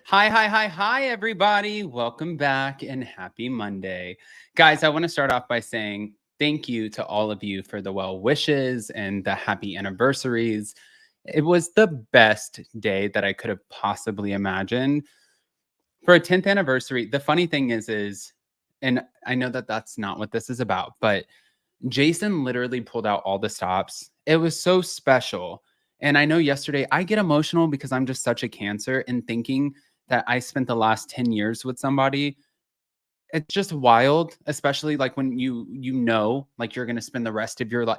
Hi, everybody. Welcome back and happy Monday. Guys, I want to start off by saying thank you to all of you for the well wishes and the happy anniversaries. It was the best day that I could have possibly imagined. For a 10th anniversary, the funny thing is, and I know that that's not what this is about, but Jason literally pulled out all the stops. It was so special. And I know yesterday I get emotional because I'm just such a Cancer, and thinking that I spent the last 10 years with somebody, it's just wild, especially like when like you're going to spend the rest of your life.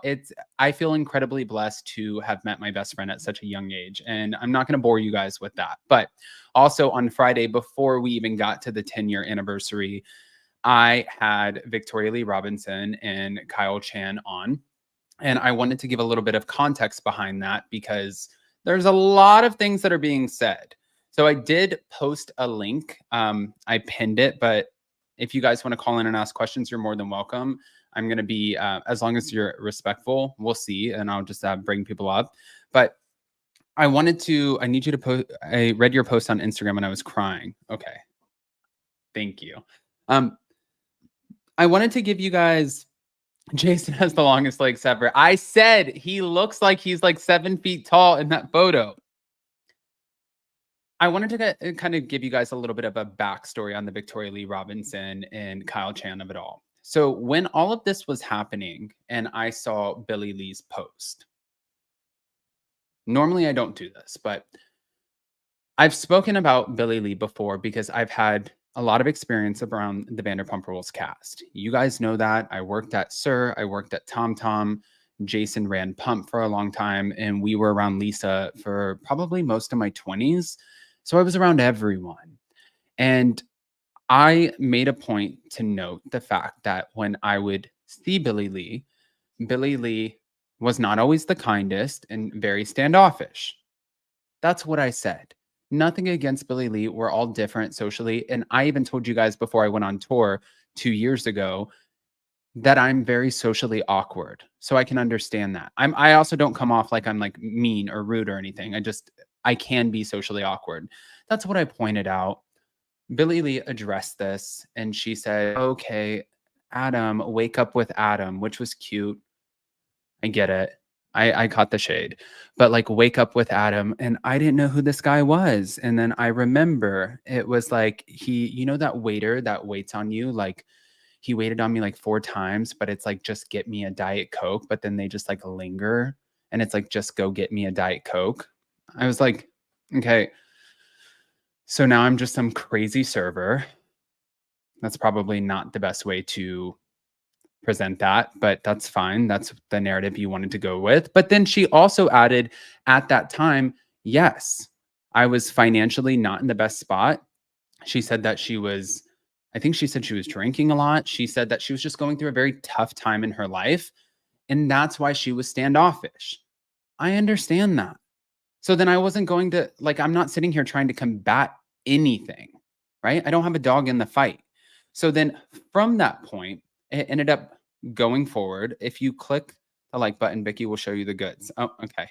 I feel incredibly blessed to have met my best friend at such a young age, and I'm not going to bore you guys with that. But also on Friday, before we even got to the 10-year anniversary, I had Victoria Lee Robinson and Kyle Chan on, and I wanted to give a little bit of context behind that because there's a lot of things that are being said. So I did post a link. I pinned it, but if you guys want to call in and ask questions, you're more than welcome. I'm going to be, as long as you're respectful, we'll see, and I'll just bring people up. But I need you to post. I read your post on Instagram and I was crying. Okay. Thank you. I wanted to give you guys, Jason has the longest legs ever. I said he looks like he's like 7 feet tall in that photo. I wanted to kind of give you guys a little bit of a backstory on the Victoria Lee Robinson and Kyle Chan of it all. So when all of this was happening and I saw Billy Lee's post, normally I don't do this, but I've spoken about Billy Lee before because I've had a lot of experience around the Vanderpump Rules cast. You guys know that. I worked at Sir, I worked at Tom Tom. Jason ran Pump for a long time, and we were around Lisa for probably most of my 20s. So I was around everyone. And I made a point to note the fact that when I would see Billy Lee was not always the kindest and very standoffish. That's what I said. Nothing against Billy Lee. We're all different socially. And I even told you guys before I went on tour 2 years ago that I'm very socially awkward. So I can understand that. I also don't come off like I'm like mean or rude or anything. I can be socially awkward. That's what I pointed out. Billy Lee addressed this and she said, okay, Adam, wake up with Adam, which was cute. I get it. I caught the shade, but like wake up with Adam. And I didn't know who this guy was. And then I remember it was like that waiter that waits on you, like he waited on me like 4 times, but it's like, just get me a Diet Coke. But then they just like linger and it's like, just go get me a Diet Coke. I was like, okay, so now I'm just some crazy server. That's probably not the best way to present that, but that's fine. That's the narrative you wanted to go with. But then she also added at that time, yes, I was financially not in the best spot. She said that I think she said she was drinking a lot. She said that she was just going through a very tough time in her life. And that's why she was standoffish. I understand that. So then I wasn't going to, like, I'm not sitting here trying to combat anything, right? I don't have a dog in the fight. So then from that point, it ended up going forward. If you click the like button, Vicky will show you the goods. Oh, okay.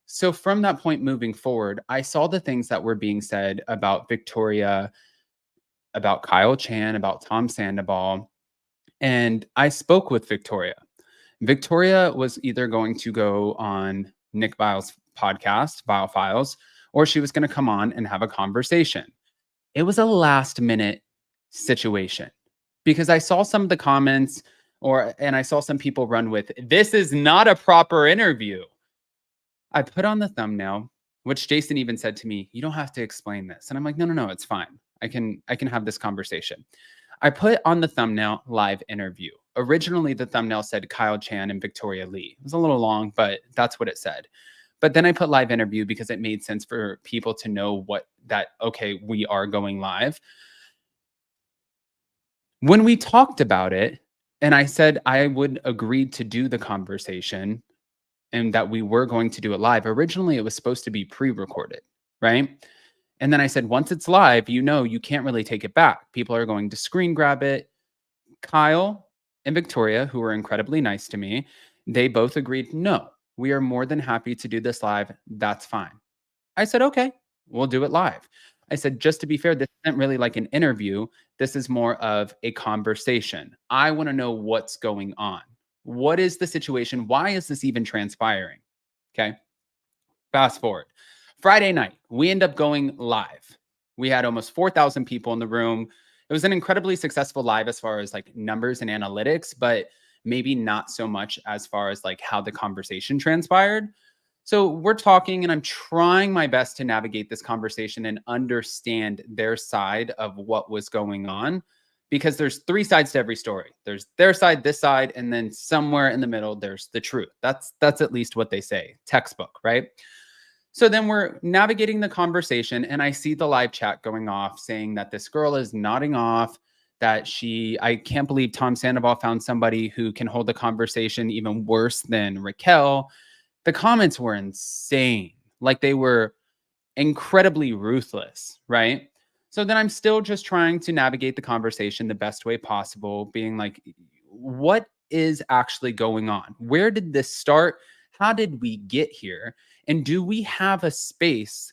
So from that point moving forward, I saw the things that were being said about Victoria, about Kyle Chan, about Tom Sandoval, and I spoke with Victoria. Victoria was either going to go on Nick Vile's podcast, Vile Files, or she was going to come on and have a conversation. It was a last minute situation because I saw some of the comments and I saw some people run with, this is not a proper interview. I put on the thumbnail, which Jason even said to me, you don't have to explain this. And I'm like, no, it's fine. I can have this conversation. I put on the thumbnail live interview. Originally, the thumbnail said Kyle Chan and Victoria Lee. It was a little long, but that's what it said. But then I put live interview because it made sense for people to know okay, we are going live. When we talked about it, and I said I would agree to do the conversation and that we were going to do it live. Originally, it was supposed to be pre-recorded, right? And then I said, once it's live, you can't really take it back. People are going to screen grab it. Kyle and Victoria, who were incredibly nice to me, they both agreed, no, we are more than happy to do this live. That's fine. I said, okay, we'll do it live. I said, just to be fair, this isn't really like an interview. This is more of a conversation. I want to know what's going on. What is the situation? Why is this even transpiring? Okay. Fast forward. Friday night, we end up going live. We had almost 4,000 people in the room. It was an incredibly successful live as far as like numbers and analytics, but maybe not so much as far as like how the conversation transpired. So we're talking, and I'm trying my best to navigate this conversation and understand their side of what was going on, because there's three sides to every story. There's their side, this side, and then somewhere in the middle, there's the truth. That's at least what they say, textbook, right? So then we're navigating the conversation, and I see the live chat going off saying that this girl is nodding off, that I can't believe Tom Sandoval found somebody who can hold the conversation even worse than Raquel. The comments were insane. Like, they were incredibly ruthless, right? So then I'm still just trying to navigate the conversation the best way possible, being like, what is actually going on? Where did this start? How did we get here? And do we have a space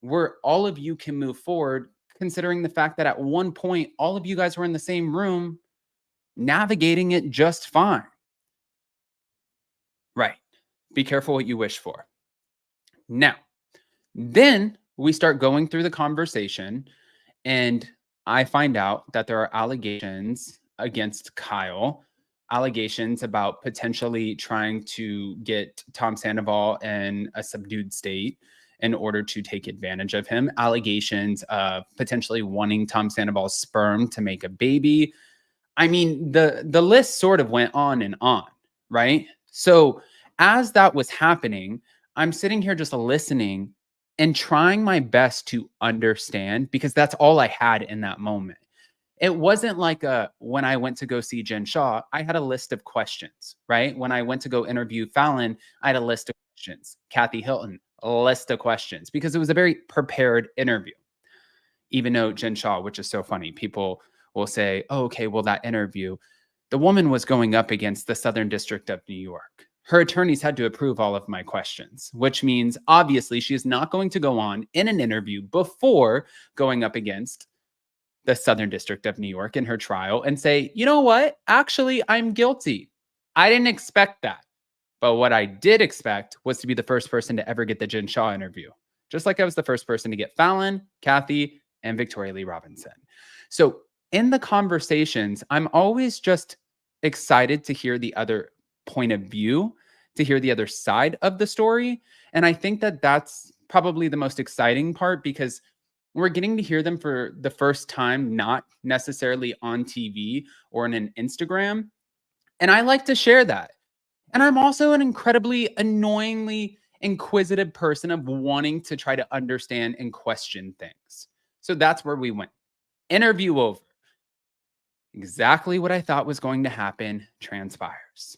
where all of you can move forward, considering the fact that at one point, all of you guys were in the same room navigating it just fine? Right. Be careful what you wish for. Now, then we start going through the conversation, and I find out that there are allegations against Kyle, allegations about potentially trying to get Tom Sandoval in a subdued state in order to take advantage of him, allegations of potentially wanting Tom Sandoval's sperm to make a baby. I mean, the list sort of went on, right? So as that was happening, I'm sitting here just listening and trying my best to understand, because that's all I had in that moment. It wasn't like when I went to go see Jen Shaw, I had a list of questions, right? When I went to go interview Fallon, I had a list of questions. Kathy Hilton, a list of questions, because it was a very prepared interview. Even though Jen Shaw, which is so funny, people will say, oh, okay, well, that interview, the woman was going up against the Southern District of New York. Her attorneys had to approve all of my questions, which means obviously she is not going to go on in an interview before going up against the Southern District of New York in her trial and say, you know what? Actually, I'm guilty. I didn't expect that. But what I did expect was to be the first person to ever get the Jen Shaw interview, just like I was the first person to get Fallon, Kathy, and Victoria Lee Robinson. So in the conversations, I'm always just excited to hear the other point of view, to hear the other side of the story. And I think that that's probably the most exciting part, because we're getting to hear them for the first time, not necessarily on TV or in an Instagram. And I like to share that. And I'm also an incredibly annoyingly inquisitive person of wanting to try to understand and question things. So that's where we went. Interview over. Exactly what I thought was going to happen transpires.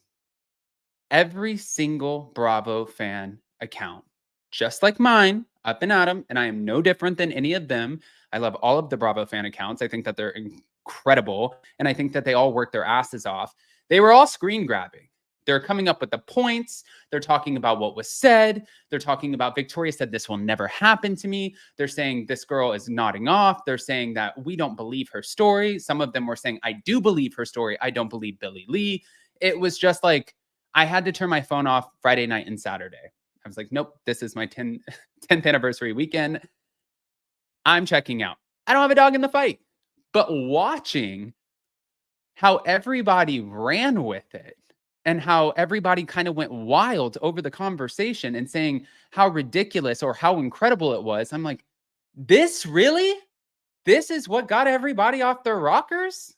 Every single Bravo fan account, just like mine, up and at 'em, and I am no different than any of them. I love all of the Bravo fan accounts. I think that they're incredible, and I think that they all work their asses off. They were all screen grabbing. They're coming up with the points. They're talking about what was said. They're talking about Victoria said, this will never happen to me. They're saying this girl is nodding off. They're saying that we don't believe her story. Some of them were saying, I do believe her story. I don't believe Billie Lee. It was just like, I had to turn my phone off Friday night and Saturday. I was like, nope, this is my 10th anniversary weekend. I'm checking out. I don't have a dog in the fight. But watching how everybody ran with it and how everybody kind of went wild over the conversation and saying how ridiculous or how incredible it was, I'm like, this really? This is what got everybody off their rockers?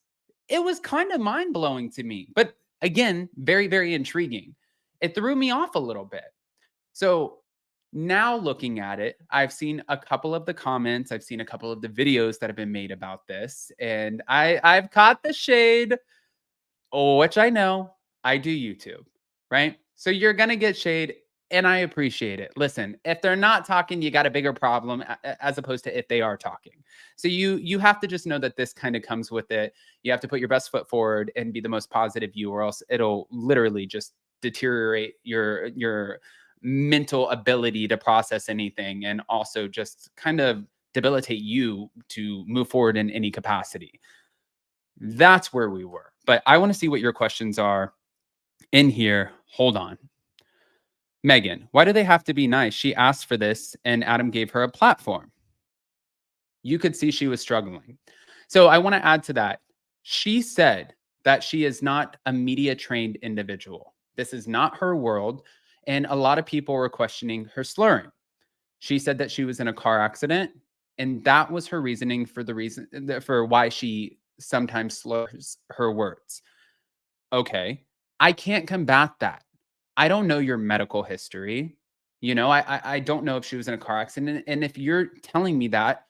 It was kind of mind-blowing to me. But again, very, very intriguing. It threw me off a little bit. So now looking at it, I've seen a couple of the comments. I've seen a couple of the videos that have been made about this. And I've caught the shade, which I know I do YouTube, right? So you're going to get shade, and I appreciate it. Listen, if they're not talking, you got a bigger problem as opposed to if they are talking. So you have to just know that this kind of comes with it. You have to put your best foot forward and be the most positive you, or else it'll literally just deteriorate your mental ability to process anything, and also just kind of debilitate you to move forward in any capacity. That's where we were. But I want to see what your questions are in here. Hold on. Megan, why do they have to be nice? She asked for this and Adam gave her a platform. You could see she was struggling. So I want to add to that. She said that she is not a media trained individual. This is not her world. And a lot of people were questioning her slurring. She said that she was in a car accident, and that was her reasoning for the reason for why she sometimes slurs her words. Okay, I can't combat that. I don't know your medical history. I don't know if she was in a car accident. And if you're telling me that,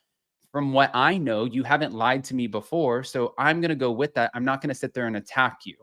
from what I know, you haven't lied to me before. So I'm going to go with that. I'm not going to sit there and attack you.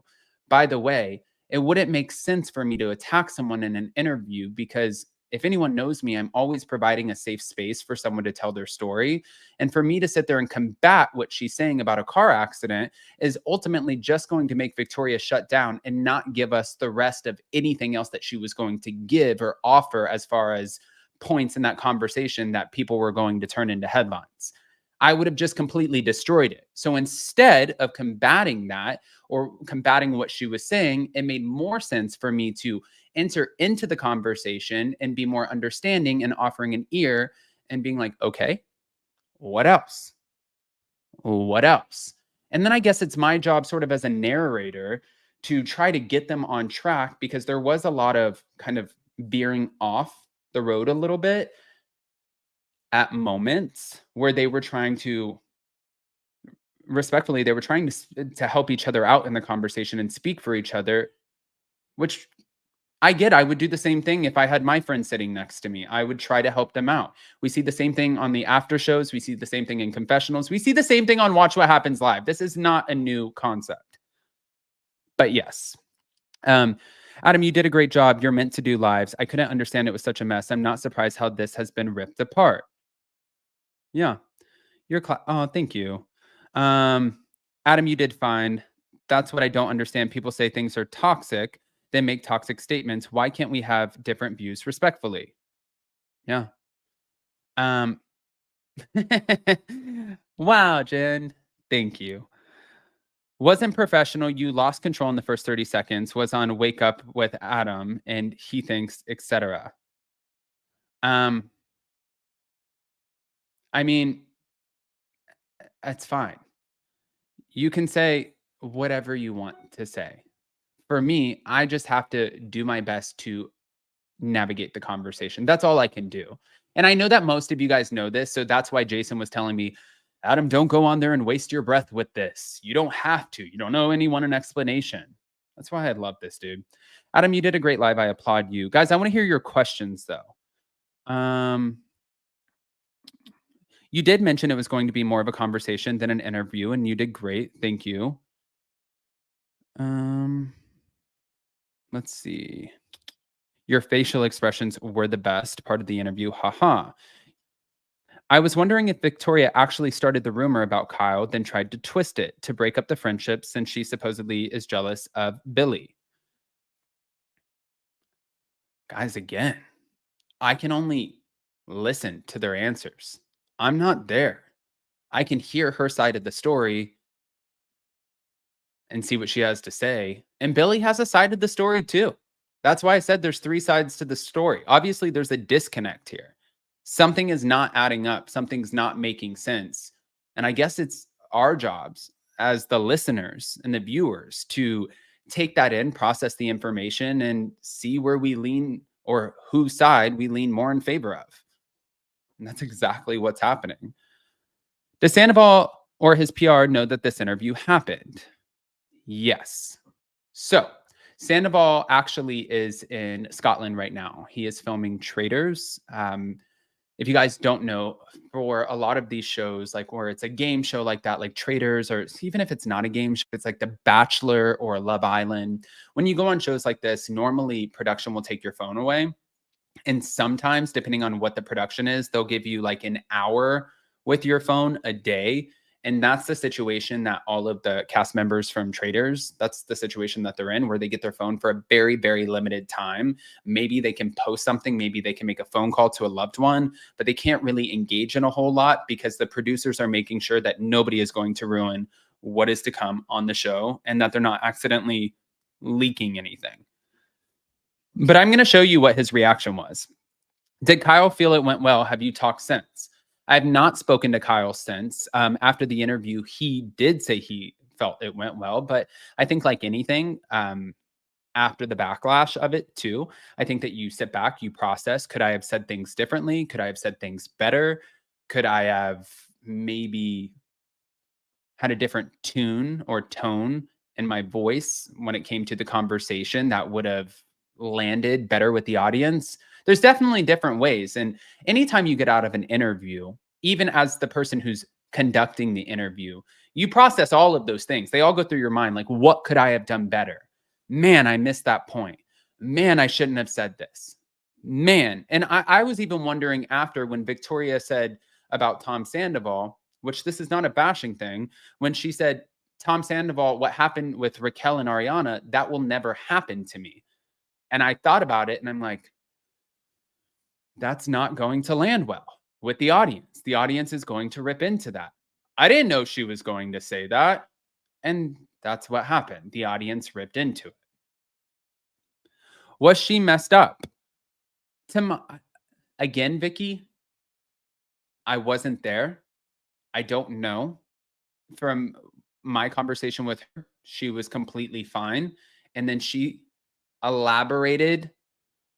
By the way, it wouldn't make sense for me to attack someone in an interview, because if anyone knows me, I'm always providing a safe space for someone to tell their story. And for me to sit there and combat what she's saying about a car accident is ultimately just going to make Victoria shut down and not give us the rest of anything else that she was going to give or offer as far as points in that conversation that people were going to turn into headlines. I would have just completely destroyed it. So instead of combating that or combating what she was saying, it made more sense for me to enter into the conversation and be more understanding and offering an ear and being like, okay, what else? What else? And then I guess it's my job, sort of as a narrator, to try to get them on track, because there was a lot of kind of veering off the road a little bit at moments where they were trying to, respectfully, they were trying to help each other out in the conversation and speak for each other, which I get. I would do the same thing if I had my friend sitting next to me. I would try to help them out. We see the same thing on the after shows. We see the same thing in confessionals. We see the same thing on Watch What Happens Live. This is not a new concept. But yes. Adam, you did a great job. You're meant to do lives. I couldn't understand it was such a mess. I'm not surprised how this has been ripped apart. Yeah. Oh, thank you. Adam, you did fine. That's what I don't understand. People say things are toxic, then make toxic statements. Why can't we have different views respectfully? Yeah. Wow, Jen. Thank you. Wasn't professional. You lost control in the first 30 seconds. Was on Wake Up with Adam, and he thinks, etc. I mean, that's fine. You can say whatever you want to say. For me, I just have to do my best to navigate the conversation. That's all I can do. And I know that most of you guys know this. So that's why Jason was telling me, Adam, don't go on there and waste your breath with this. You don't have to. You don't owe anyone an explanation. That's why I love this, dude. Adam, you did a great live. I applaud you. Guys, I want to hear your questions, though. You did mention it was going to be more of a conversation than an interview, and you did great. Thank you. Let's see. Your facial expressions were the best part of the interview. Haha. I was wondering if Victoria actually started the rumor about Kyle, then tried to twist it to break up the friendship, since she supposedly is jealous of Billy. Guys, again, I can only listen to their answers. I'm not there. I can hear her side of the story and see what she has to say. And Billy has a side of the story too. That's why I said there's three sides to the story. Obviously, there's a disconnect here. Something is not adding up. Something's not making sense. And I guess it's our jobs as the listeners and the viewers to take that in, process the information, and see where we lean, or whose side we lean more in favor of. And that's exactly what's happening. Does Sandoval or his PR know that this interview happened? Yes. So Sandoval actually is in Scotland right now. He is filming Traitors. If you guys don't know, for a lot of these shows, like where it's a game show like that, like Traitors, or even if it's not a game show, it's like The Bachelor or Love Island. When you go on shows like this, normally production will take your phone away. And sometimes, depending on what the production is, they'll give you like an hour with your phone a day. And that's the situation that all of the cast members from Traders, that's the situation that they're in, where they get their phone for a very, very limited time. Maybe they can post something, maybe they can make a phone call to a loved one, but they can't really engage in a whole lot because the producers are making sure that nobody is going to ruin what is to come on the show and that they're not accidentally leaking anything. But I'm going to show you what his reaction was. Did Kyle feel it went well? Have you talked since? I have not spoken to Kyle since. After the interview, he did say he felt it went well, but I think like anything, after the backlash of it too, I think that you sit back, you process. Could I have said things differently? Could I have said things better? Could I have maybe had a different tune or tone in my voice when it came to the conversation that would have landed better with the audience? There's definitely different ways. And anytime you get out of an interview, even as the person who's conducting the interview, you process all of those things. They all go through your mind. Like, what could I have done better? Man, I missed that point. Man, I shouldn't have said this. Man. And I was even wondering after when Victoria said about Tom Sandoval, which this is not a bashing thing, when she said, Tom Sandoval, what happened with Raquel and Ariana, that will never happen to me. And I thought about it and I'm like, that's not going to land well with the audience. The audience is going to rip into that. I didn't know she was going to say that. And that's what happened. The audience ripped into it. Was she messed up? Again, Vicky, I wasn't there. I don't know. From my conversation with her, she was completely fine. And then she elaborated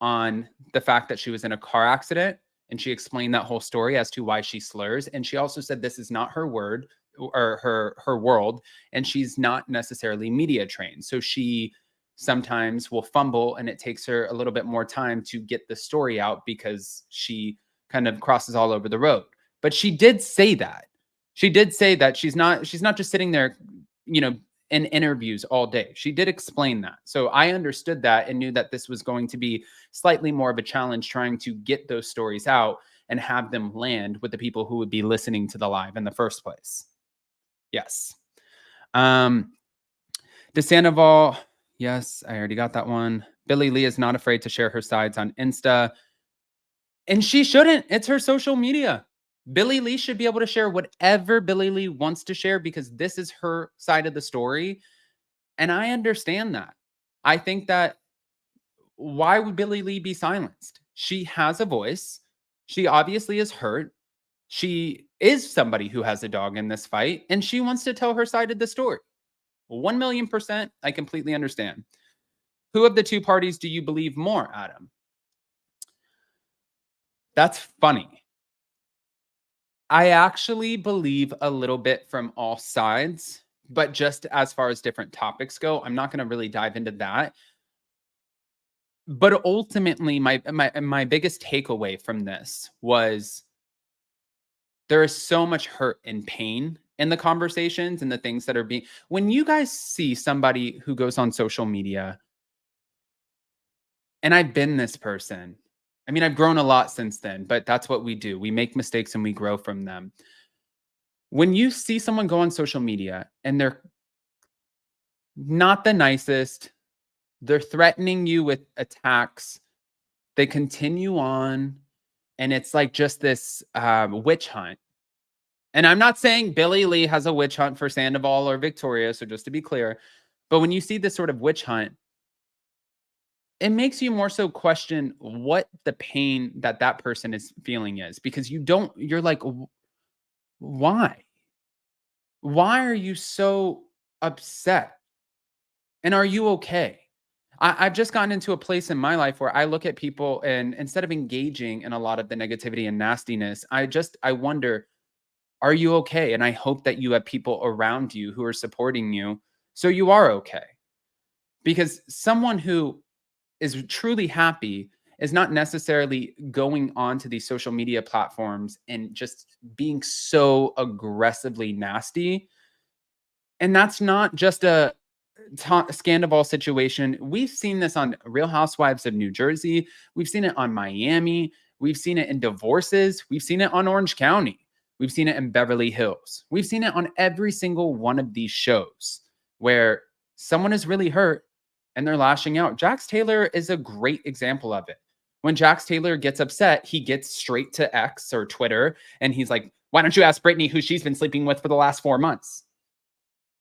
on the fact that she was in a car accident, and she explained that whole story as to why she slurs. And she also said this is not her word or her world, and she's not necessarily media trained. So she sometimes will fumble, and it takes her a little bit more time to get the story out because she kind of crosses all over the road. But she did say that. She did say that she's not just sitting there, in interviews all day. She did explain that. So I understood that and knew that this was going to be slightly more of a challenge trying to get those stories out and have them land with the people who would be listening to the live in the first place. Yes. DeSandoval, yes, I already got that one. Billie Lee is not afraid to share her sides on Insta. And she shouldn't. It's her social media. Billie Lee should be able to share whatever Billie Lee wants to share because this is her side of the story. And I understand that. I think that why would Billie Lee be silenced? She has a voice. She obviously is hurt. She is somebody who has a dog in this fight, and she wants to tell her side of the story. 1,000,000%, I completely understand. Who of the two parties do you believe more, Adam? That's funny. I actually believe a little bit from all sides, but just as far as different topics go, I'm not going to really dive into that. But ultimately, my biggest takeaway from this was there is so much hurt and pain in the conversations and the things that are being. When you guys see somebody who goes on social media, and I've been this person. I mean, I've grown a lot since then, but that's what we do. We make mistakes and we grow from them. When you see someone go on social media and they're not the nicest, they're threatening you with attacks, they continue on, and it's like just this witch hunt. And I'm not saying Billie Lee has a witch hunt for Sandoval or Victoria, so just to be clear, but when you see this sort of witch hunt, it makes you more so question what the pain that person is feeling is, because you're like, why? Why are you so upset? And are you okay? I've just gotten into a place in my life where I look at people and instead of engaging in a lot of the negativity and nastiness, I wonder, are you okay? And I hope that you have people around you who are supporting you so you are okay. Because someone who is truly happy is not necessarily going on to these social media platforms and just being so aggressively nasty. And that's not just a Scandival situation. We've seen this on Real Housewives of New Jersey. We've seen it on Miami. We've seen it in divorces. We've seen it on Orange County. We've seen it in Beverly Hills. We've seen it on every single one of these shows where someone is really hurt and they're lashing out. Jax Taylor is a great example of it. When Jax Taylor gets upset, he gets straight to X or Twitter and he's like, why don't you ask Brittany who she's been sleeping with for the last 4 months?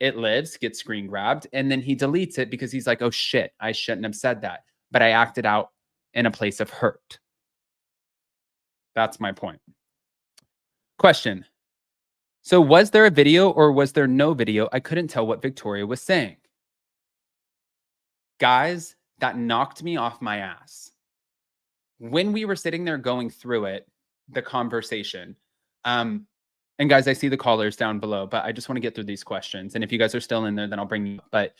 It lives, gets screen grabbed, and then he deletes it because he's like, oh shit, I shouldn't have said that. But I acted out in a place of hurt. That's my point. Question. So was there a video or was there no video? I couldn't tell what Victoria was saying. Guys, that knocked me off my ass. When we were sitting there going through it, the conversation, and guys, I see the callers down below, but I just want to get through these questions. And if you guys are still in there, then I'll bring you up. But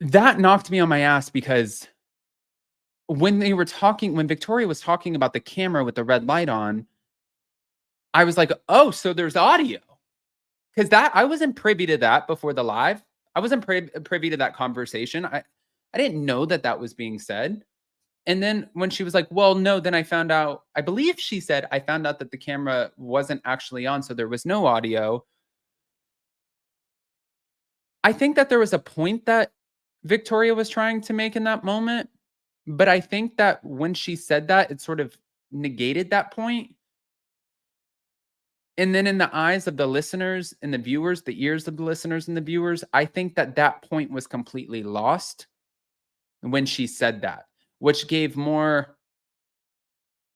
that knocked me on my ass because when they were talking, when Victoria was talking about the camera with the red light on, I was like, oh, so there's audio. Because that I wasn't privy to that before the live. I wasn't privy to that conversation. I didn't know that that was being said. And then when she was like, well, no, then I found out, I believe she said, I found out that the camera wasn't actually on, so there was no audio. I think that there was a point that Victoria was trying to make in that moment. But I think that when she said that, it sort of negated that point. And then in the eyes of the listeners and the viewers, the ears of the listeners and the viewers, I think that that point was completely lost when she said that, which gave more,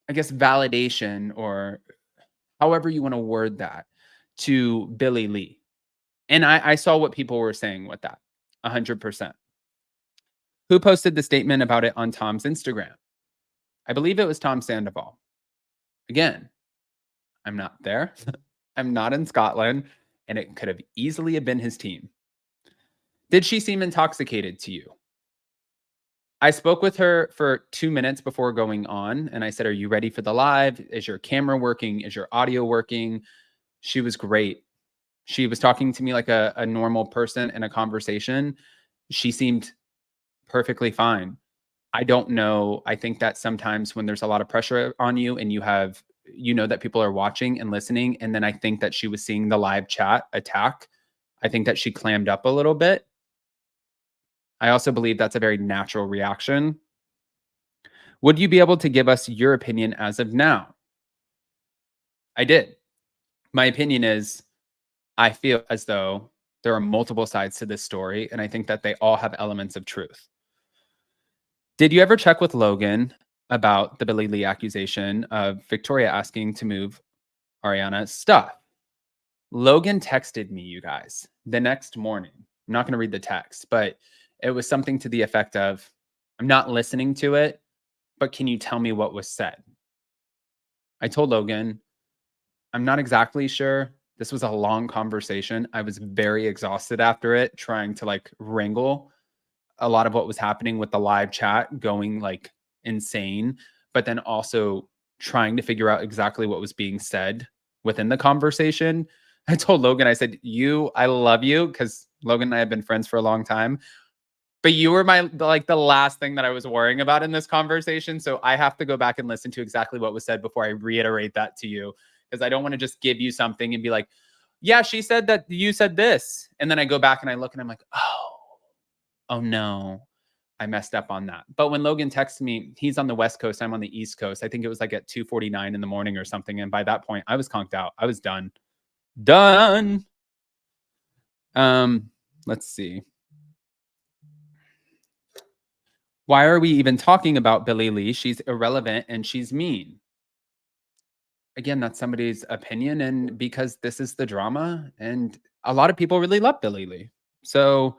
I guess, validation or however you want to word that to Billie Lee. And I saw what people were saying with that, 100%. Who posted the statement about it on Tom's Instagram? I believe it was Tom Sandoval. Again, I'm not there. I'm not in Scotland, and it could have easily have been his team. Did she seem intoxicated to you? I spoke with her for 2 minutes before going on, and I said, are you ready for the live? Is your camera working? Is your audio working? She was great. She was talking to me like a normal person in a conversation. She seemed perfectly fine. I don't know. I think that sometimes when there's a lot of pressure on you and you know that people are watching and listening, and then I think that she was seeing the live chat attack. I think that she clammed up a little bit. I also believe that's a very natural reaction. Would you be able to give us your opinion as of now? I did. My opinion is I feel as though there are multiple sides to this story, and I think that they all have elements of truth. Did you ever check with Logan about the Billie Lee accusation of Victoria asking to move Ariana's stuff? Logan texted me, you guys, the next morning. I'm not going to read the text, but it was something to the effect of, I'm not listening to it, but can you tell me what was said? I told Logan, I'm not exactly sure. This was a long conversation. I was very exhausted after it, trying to like wrangle a lot of what was happening with the live chat going like insane, but then also trying to figure out exactly what was being said within the conversation. I told Logan, I said, I love you, because Logan and I have been friends for a long time, but you were the last thing that I was worrying about in this conversation. So I have to go back and listen to exactly what was said before I reiterate that to you, because I don't want to just give you something and be like, yeah, she said that you said this. And then I go back and I look and I'm like, oh no, I messed up on that. But when Logan texted me, he's on the West Coast, I'm on the East Coast. I think it was like at 2:49 in the morning or something. And by that point, I was conked out. I was done. Let's see. Why are we even talking about Billie Lee? She's irrelevant and she's mean. Again, that's somebody's opinion, and because this is the drama, and a lot of people really love Billie Lee. So,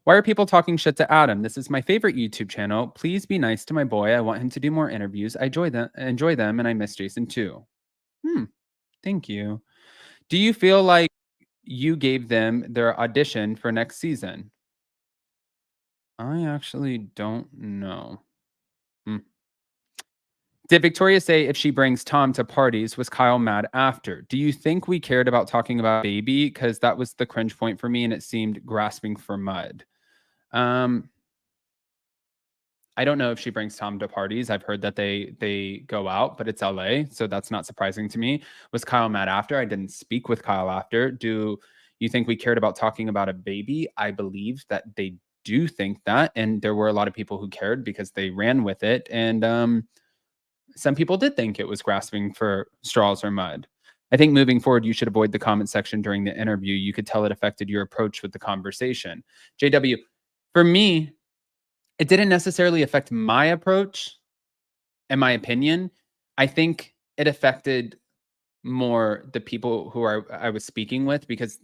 why are people talking shit to Adam? This is my favorite YouTube channel. Please be nice to my boy. I want him to do more interviews. I enjoy them, and I miss Jason too. Thank you. Do you feel like you gave them their audition for next season? I actually don't know. Did Victoria say if she brings Tom to parties, was Kyle mad after? Do you think we cared about talking about baby? Because that was the cringe point for me, and it seemed grasping for mud. I don't know if she brings Tom to parties. I've heard that they go out, but it's LA, so that's not surprising to me. Was Kyle mad after? I didn't speak with Kyle after. Do you think we cared about talking about a baby? I believe that they do think that, and there were a lot of people who cared because they ran with it, and some people did think it was grasping for straws or mud. I think moving forward, you should avoid the comment section during the interview. You could tell it affected your approach with the conversation. JW, for me, it didn't necessarily affect my approach and my opinion. I think it affected more the people who I was speaking with, because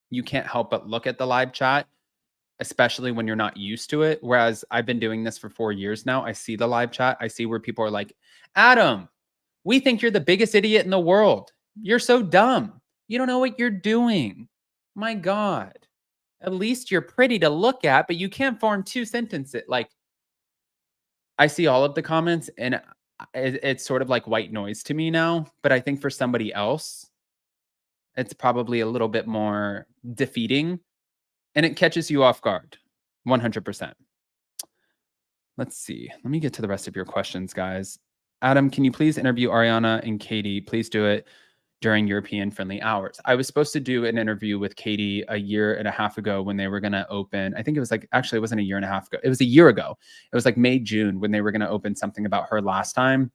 you can't help but look at the live chat, especially when you're not used to it. Whereas I've been doing this for 4 years now. I see the live chat. I see where people are like, Adam, we think you're the biggest idiot in the world. You're so dumb. You don't know what you're doing. My God. At least you're pretty to look at, but you can't form two sentences. Like, I see all of the comments, and it's sort of like white noise to me now. But I think for somebody else, it's probably a little bit more defeating, and it catches you off guard 100%. Let's see. Let me get to the rest of your questions, guys. Adam, can you please interview Ariana and Katie? Please do it during European friendly hours. I was supposed to do an interview with Katie a year and a half ago when they were going to open. I think it was like, actually, it wasn't a year and a half ago. It was a year ago. It was like May, June when they were going to open something about her last time.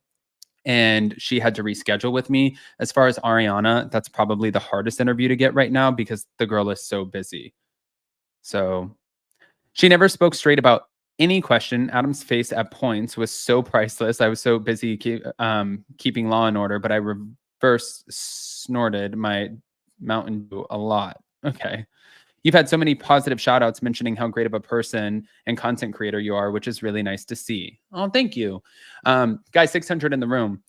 And she had to reschedule with me. As far as Ariana, that's probably the hardest interview to get right now because the girl is so busy. So she never spoke straight about any question. Adam's face at points was so priceless. I was so busy keeping law and order, but I reverse snorted my Mountain Dew a lot. Okay. You've had so many positive shout outs mentioning how great of a person and content creator you are, which is really nice to see. Oh, thank you. Guys, 600 in the room.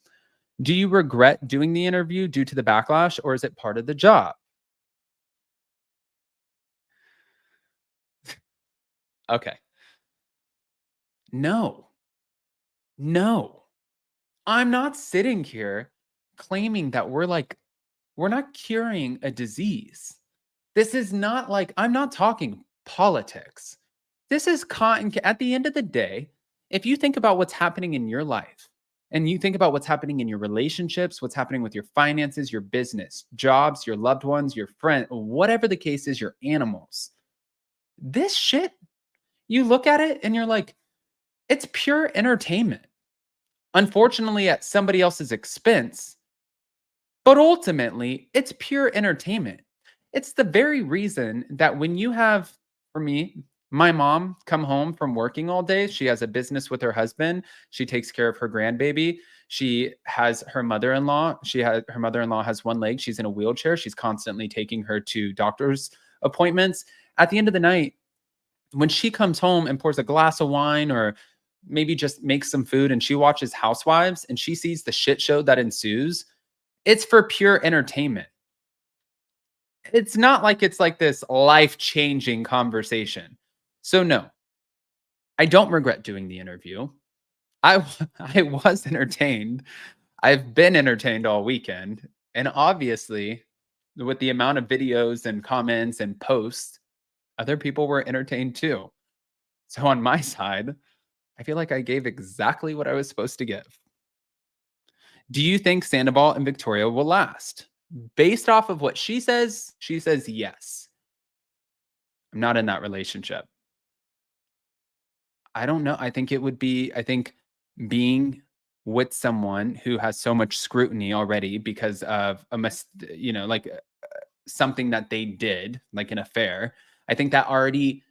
Do you regret doing the interview due to the backlash, or is it part of the job? Okay. No, no. I'm not sitting here claiming that we're not curing a disease. This is not like, I'm not talking politics. This is cotton. At the end of the day, if you think about what's happening in your life and you think about what's happening in your relationships, what's happening with your finances, your business, jobs, your loved ones, your friend, whatever the case is, your animals, this shit, you look at it and you're like, it's pure entertainment. Unfortunately, at somebody else's expense, but ultimately, it's pure entertainment. It's the very reason that when you have, for me, my mom come home from working all day, she has a business with her husband, she takes care of her grandbaby, she has her mother-in-law, her mother-in-law has one leg, she's in a wheelchair, she's constantly taking her to doctor's appointments. At the end of the night, when she comes home and pours a glass of wine or maybe just makes some food and she watches Housewives and she sees the shit show that ensues, it's for pure entertainment. It's not like it's like this life-changing conversation. So no, I don't regret doing the interview. I I was entertained. I've been entertained all weekend, and obviously, with the amount of videos and comments and posts, other people were entertained too. So on my side, I feel like I gave exactly what I was supposed to give. Do you think Sandoval and Victoria will last? Based off of what she says yes. I'm not in that relationship. I don't know. I think being with someone who has so much scrutiny already because of something that they did, like an affair. I think that already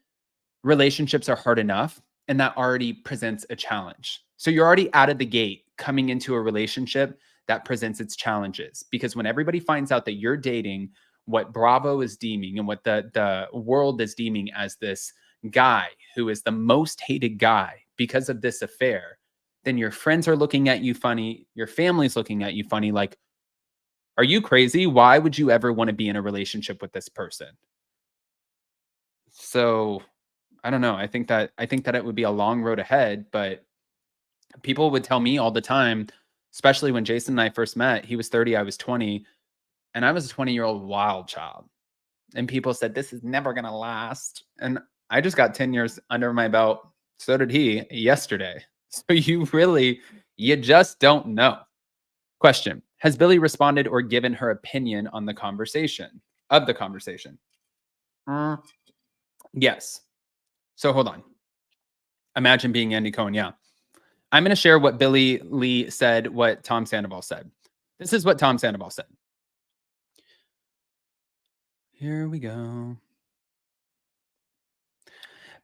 relationships are hard enough, and that already presents a challenge. So you're already out of the gate coming into a relationship that presents its challenges, because when everybody finds out that you're dating what Bravo is deeming and what the world is deeming as this guy who is the most hated guy because of this affair, then your friends are looking at you funny, your family's looking at you funny, like, are you crazy? Why would you ever want to be in a relationship with this person? So I don't know. I think that it would be a long road ahead, but people would tell me all the time, especially when Jason and I first met, he was 30, I was 20, and I was a 20-year-old wild child. And people said, this is never going to last. And I just got 10 years under my belt. So did he yesterday. So you just don't know. Question: has Billy responded or given her opinion on the conversation of the conversation? Uh, yes. So hold on. Imagine being Andy Cohen. Yeah. I'm going to share what Billy Lee said, what Tom Sandoval said. This is what Tom Sandoval said. Here we go.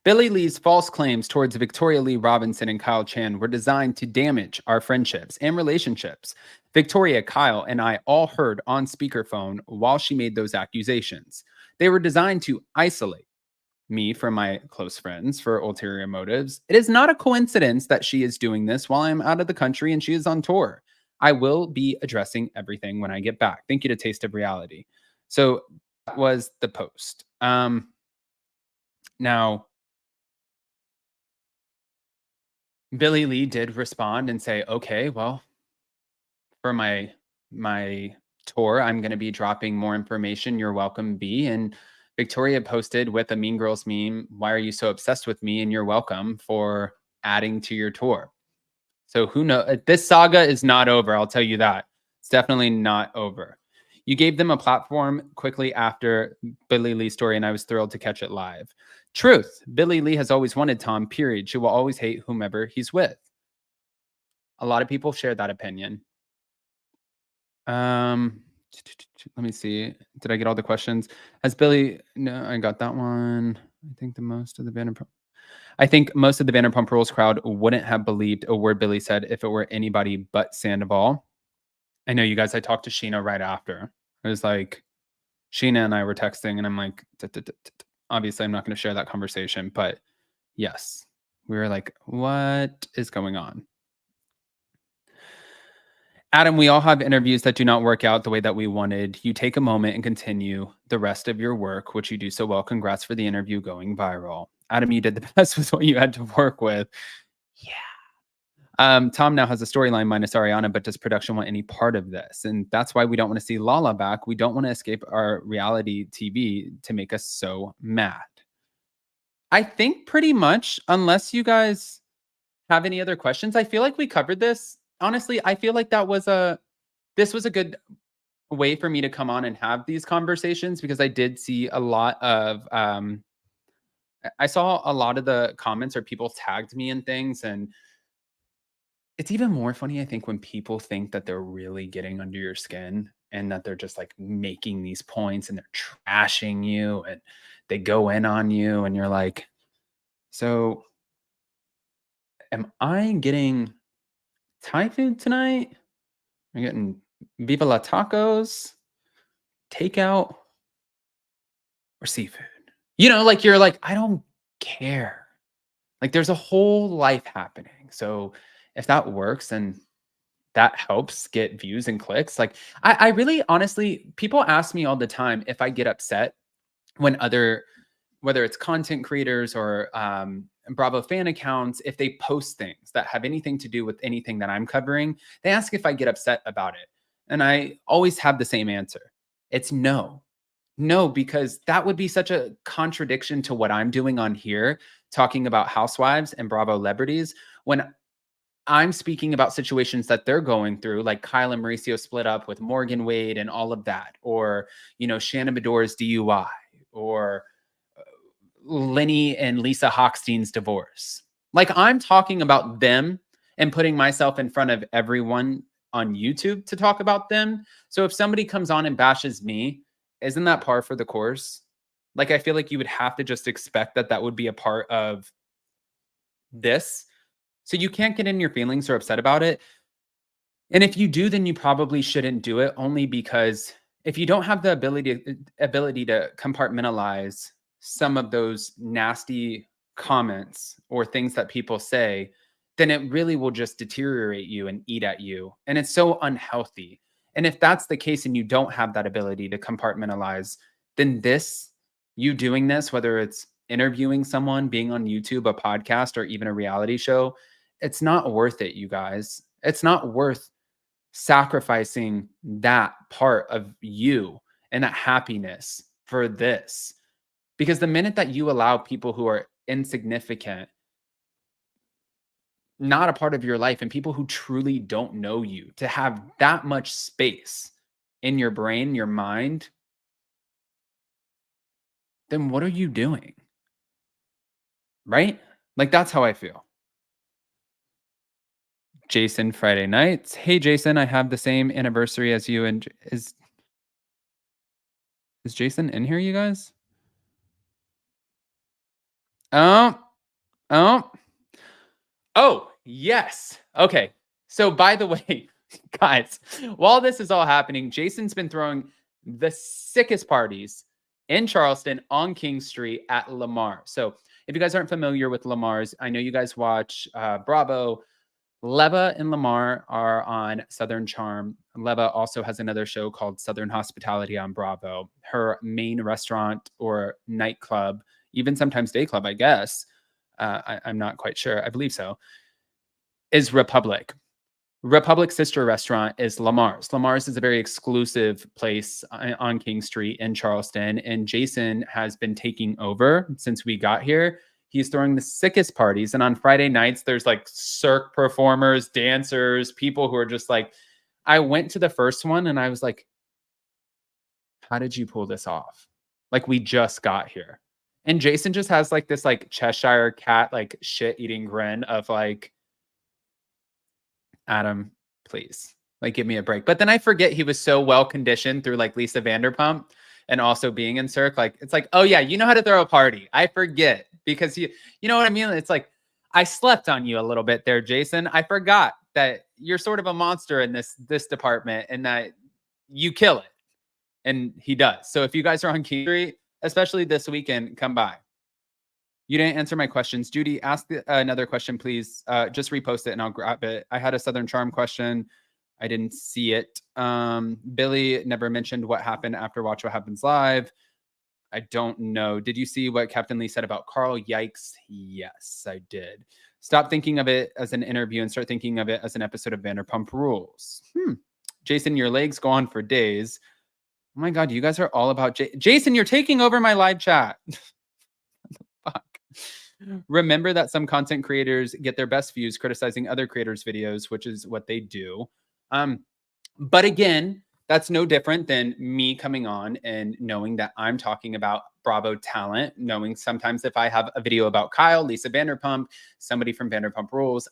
Billy Lee's false claims towards Victoria Lee Robinson and Kyle Chan were designed to damage our friendships and relationships. Victoria, Kyle, and I all heard on speakerphone while she made those accusations. They were designed to isolate me from my close friends for ulterior motives. It is not a coincidence that she is doing this while I'm out of the country and she is on tour. I will be addressing everything when I get back. Thank you to Taste of Reality. So that was the post. Now, Billy Lee did respond and say, "Okay, well, for my tour, I'm going to be dropping more information. You're welcome, B." And Victoria posted with a Mean Girls meme, "Why are you so obsessed with me? And you're welcome for adding to your tour." So who knows? This saga is not over. I'll tell you that. It's definitely not over. You gave them a platform quickly after Billy Lee's story, and I was thrilled to catch it live. Truth: Billy Lee has always wanted Tom, period. She will always hate whomever he's with. A lot of people share that opinion. Um, let me see. Did I get all the questions? Has Billy? No, I got that one. I think most of the Vanderpump Rules crowd wouldn't have believed a word Billy said if it were anybody but Sandoval. I know you guys. I talked to Sheena right after. It was like Sheena and I were texting, and I'm like, obviously, I'm not going to share that conversation, but yes, we were like, what is going on? Adam, we all have interviews that do not work out the way that we wanted. You take a moment and continue the rest of your work, which you do so well. Congrats for the interview going viral. Adam, you did the best with what you had to work with. Yeah. Tom now has a storyline minus Ariana, but does production want any part of this? And that's why we don't want to see Lala back. We don't want to escape our reality TV to make us so mad. I think pretty much, unless you guys have any other questions, I feel like we covered this. Honestly, I feel like this was a good way for me to come on and have these conversations because I did see a lot of I saw a lot of the comments or people tagged me in things, and it's even more funny I think when people think that they're really getting under your skin and that they're just like making these points and they're trashing you and they go in on you and you're like, so am I getting Thai food tonight? I'm getting Viva La Tacos, takeout, or seafood. Like you're like, I don't care. Like there's a whole life happening. So if that works and that helps get views and clicks, like I really honestly, people ask me all the time if I get upset when whether it's content creators or Bravo fan accounts, if they post things that have anything to do with anything that I'm covering, they ask if I get upset about it. And I always have the same answer. It's no. No, because that would be such a contradiction to what I'm doing on here, talking about housewives and Bravo celebrities, when I'm speaking about situations that they're going through, like Kyle and Mauricio split up with Morgan Wade and all of that, or, Shannon Bedore's DUI, or Lenny and Lisa Hochstein's divorce. Like I'm talking about them and putting myself in front of everyone on YouTube to talk about them. So if somebody comes on and bashes me, isn't that par for the course? Like I feel like you would have to just expect that that would be a part of this. So you can't get in your feelings or upset about it. And if you do, then you probably shouldn't do it, only because if you don't have the ability to compartmentalize some of those nasty comments or things that people say, then it really will just deteriorate you and eat at you. And it's so unhealthy. And if that's the case and you don't have that ability to compartmentalize, then you doing this, whether it's interviewing someone, being on YouTube, a podcast, or even a reality show, it's not worth it, you guys. It's not worth sacrificing that part of you and that happiness for this. Because the minute that you allow people who are insignificant not a part of your life and people who truly don't know you, to have that much space in your brain, your mind, then what are you doing? Right? Like, that's how I feel. Jason Friday nights. Hey Jason, I have the same anniversary as you and is Jason in here, you guys? Oh, oh, oh, yes. Okay. So by the way, guys, while this is all happening, Jason's been throwing the sickest parties in Charleston on King Street at Lamar. So if you guys aren't familiar with Lamar's, I know you guys watch Bravo. Leva and Lamar are on Southern Charm. Leva also has another show called Southern Hospitality on Bravo. Her main restaurant or nightclub, even sometimes day club, I guess, I'm not quite sure, I believe so, is Republic. Republic's sister restaurant is Lamar's. Lamar's is a very exclusive place on King Street in Charleston, and Jason has been taking over since we got here. He's throwing the sickest parties, and on Friday nights, there's like cirque performers, dancers, people who are just like, I went to the first one and I was like, how did you pull this off? Like, we just got here. And Jason just has like this like Cheshire cat, like shit eating grin of like, Adam, please, like, give me a break. But then I forget he was so well conditioned through like Lisa Vanderpump and also being in Cirque. Like, it's like, oh yeah, you know how to throw a party. I forget because you know what I mean? It's like, I slept on you a little bit there, Jason. I forgot that you're sort of a monster in this department and that you kill it. And he does. So if you guys are on King Street, especially this weekend, come by. You didn't answer my questions. Judy, ask another question, please. Just repost it and I'll grab it. I had a Southern Charm question. I didn't see it. Billy never mentioned what happened after Watch What Happens Live. I don't know. Did you see what Captain Lee said about Carl? Yikes. Yes, I did. Stop thinking of it as an interview and start thinking of it as an episode of Vanderpump Rules. Jason, your legs go on for days. Oh my God, you guys are all about Jason, you're taking over my live chat. Fuck. Remember that some content creators get their best views criticizing other creators' videos, which is what they do. But again, that's no different than me coming on and knowing that I'm talking about Bravo talent, knowing sometimes if I have a video about Kyle, Lisa Vanderpump, somebody from Vanderpump Rules,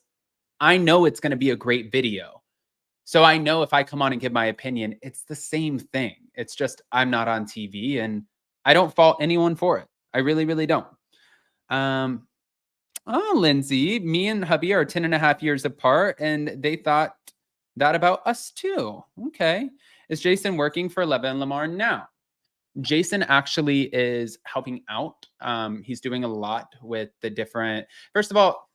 I know it's going to be a great video. So I know if I come on and give my opinion, it's the same thing. It's just I'm not on TV and I don't fault anyone for it. I really, really don't. Oh, Lindsay, me and hubby are 10 and a half years apart and they thought that about us too. Okay. Is Jason working for Leva and Lamar now? Jason actually is helping out. He's doing a lot with the different, first of all,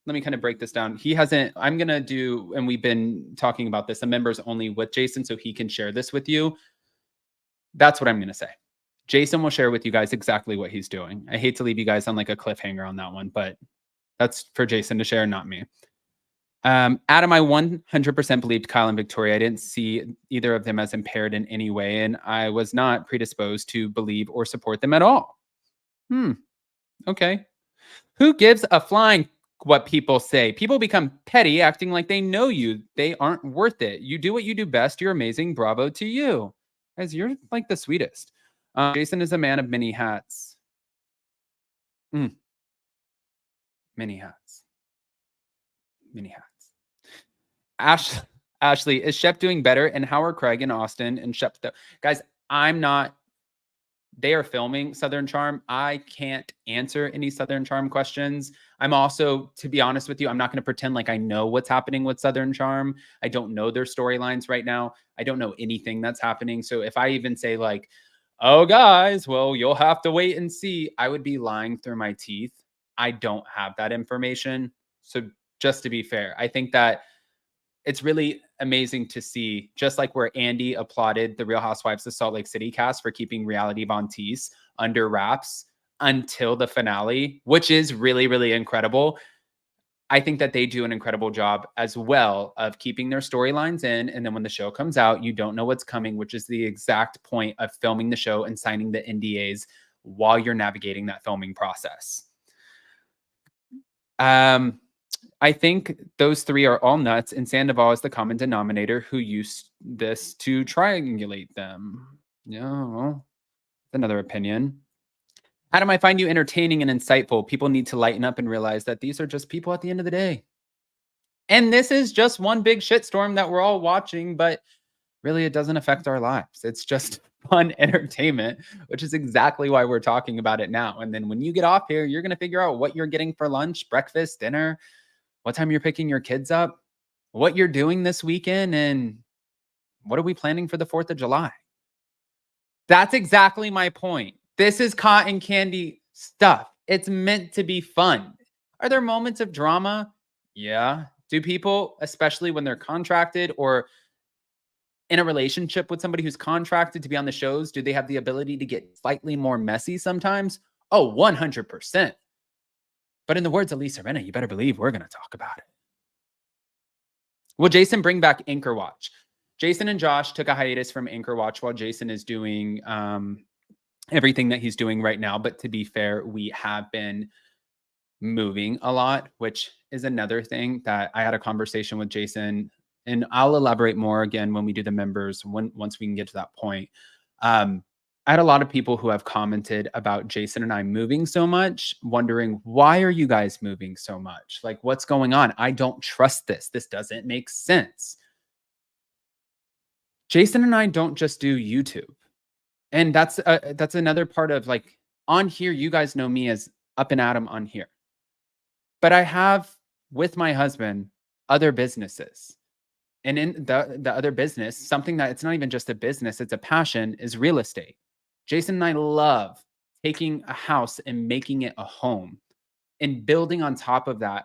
let me kind of break this down. He hasn't, I'm going to do, and we've been talking about this, a members only with Jason so he can share this with you. That's what I'm going to say. Jason will share with you guys exactly what he's doing. I hate to leave you guys on like a cliffhanger on that one, but that's for Jason to share, not me. Adam, I 100% believed Kyle and Victoria. I didn't see either of them as impaired in any way, and I was not predisposed to believe or support them at all. Okay. Who gives a flying what people say? People become petty, acting like they know you. They aren't worth it. You do what you do best. You're amazing. Bravo to you. Guys, you're like the sweetest. Jason is a man of many hats. Many hats. Many hats. Ashley, is Shep doing better? And how are Craig and Austin and Shep? Guys, I'm not. They are filming Southern Charm. I can't answer any Southern Charm questions. I'm also, to be honest with you, I'm not going to pretend like I know what's happening with Southern Charm. I don't know their storylines right now. I don't know anything that's happening. So if I even say like, oh, guys, well, you'll have to wait and see, I would be lying through my teeth. I don't have that information. So just to be fair, I think that it's really amazing to see, just like where Andy applauded the Real Housewives of Salt Lake City cast for keeping Reality Von Teese under wraps until the finale, which is really, really incredible. I think that they do an incredible job as well of keeping their storylines in. And then when the show comes out, you don't know what's coming, which is the exact point of filming the show and signing the NDAs while you're navigating that filming process. I think those three are all nuts, and Sandoval is the common denominator who used this to triangulate them. Yeah, well, another opinion. Adam, I find you entertaining and insightful. People need to lighten up and realize that these are just people at the end of the day. And this is just one big shitstorm that we're all watching, but really it doesn't affect our lives. It's just fun entertainment, which is exactly why we're talking about it now. And then when you get off here, you're going to figure out what you're getting for lunch, breakfast, dinner, what time you're picking your kids up, what you're doing this weekend, and what are we planning for the 4th of July? That's exactly my point. This is cotton candy stuff. It's meant to be fun. Are there moments of drama? Yeah. Do people, especially when they're contracted or in a relationship with somebody who's contracted to be on the shows, do they have the ability to get slightly more messy sometimes? Oh, 100%. But in the words of Lisa Rinna, you better believe we're going to talk about it. Will Jason bring back Anchor Watch? Jason and Josh took a hiatus from Anchor Watch while Jason is doing everything that he's doing right now. But to be fair, we have been moving a lot, which is another thing that I had a conversation with Jason, and I'll elaborate more again when we do the members, once we can get to that point. I had a lot of people who have commented about Jason and I moving so much, wondering, why are you guys moving so much? Like, what's going on? I don't trust this. This doesn't make sense. Jason and I don't just do YouTube. And that's another part of, like, on here, you guys know me as Up and Adam on here. But I have, with my husband, other businesses. And in the other business, something that it's not even just a business, it's a passion, is real estate. Jason and I love taking a house and making it a home and building on top of that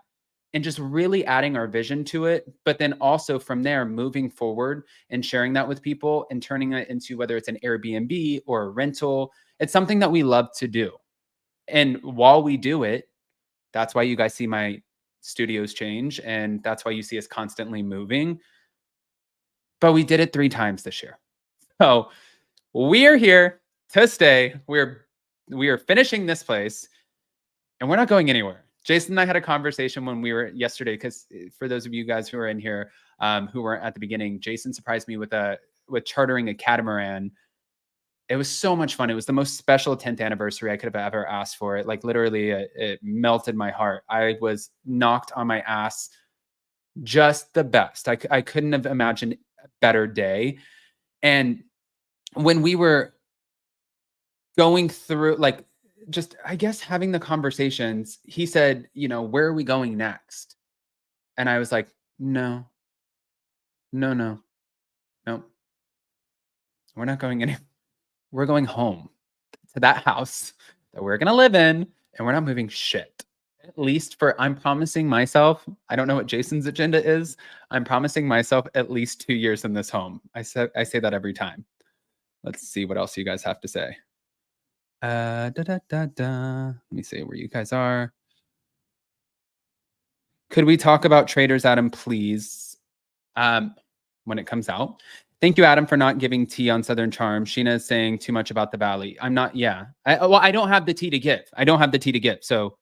and just really adding our vision to it. But then also from there, moving forward and sharing that with people and turning it into, whether it's an Airbnb or a rental, it's something that we love to do. And while we do it, that's why you guys see my studios change. And that's why you see us constantly moving. But we did it 3 times this year. So we are here to stay. We are finishing this place and we're not going anywhere. Jason and I had a conversation when we were yesterday, because for those of you guys who are in here who weren't at the beginning, Jason surprised me with chartering a catamaran. It was so much fun. It was the most special 10th anniversary I could have ever asked for. It, like, literally, it melted my heart. I was knocked on my ass. Just the best. I couldn't have imagined a better day. And when we were going through, like, just, I guess, having the conversations, he said, where are we going next? And I was like, no, we're not going anywhere. We're going home to that house that we're going to live in, and we're not moving shit. At least I'm promising myself, I don't know what Jason's agenda is. I'm promising myself at least 2 years in this home. I say that every time. Let's see what else you guys have to say. Let me see where you guys are. Could we talk about Traders, Adam, please? When it comes out. Thank you, Adam, for not giving tea on Southern Charm. Sheena is saying too much about the Valley. I'm not, yeah. I don't have the tea to give. So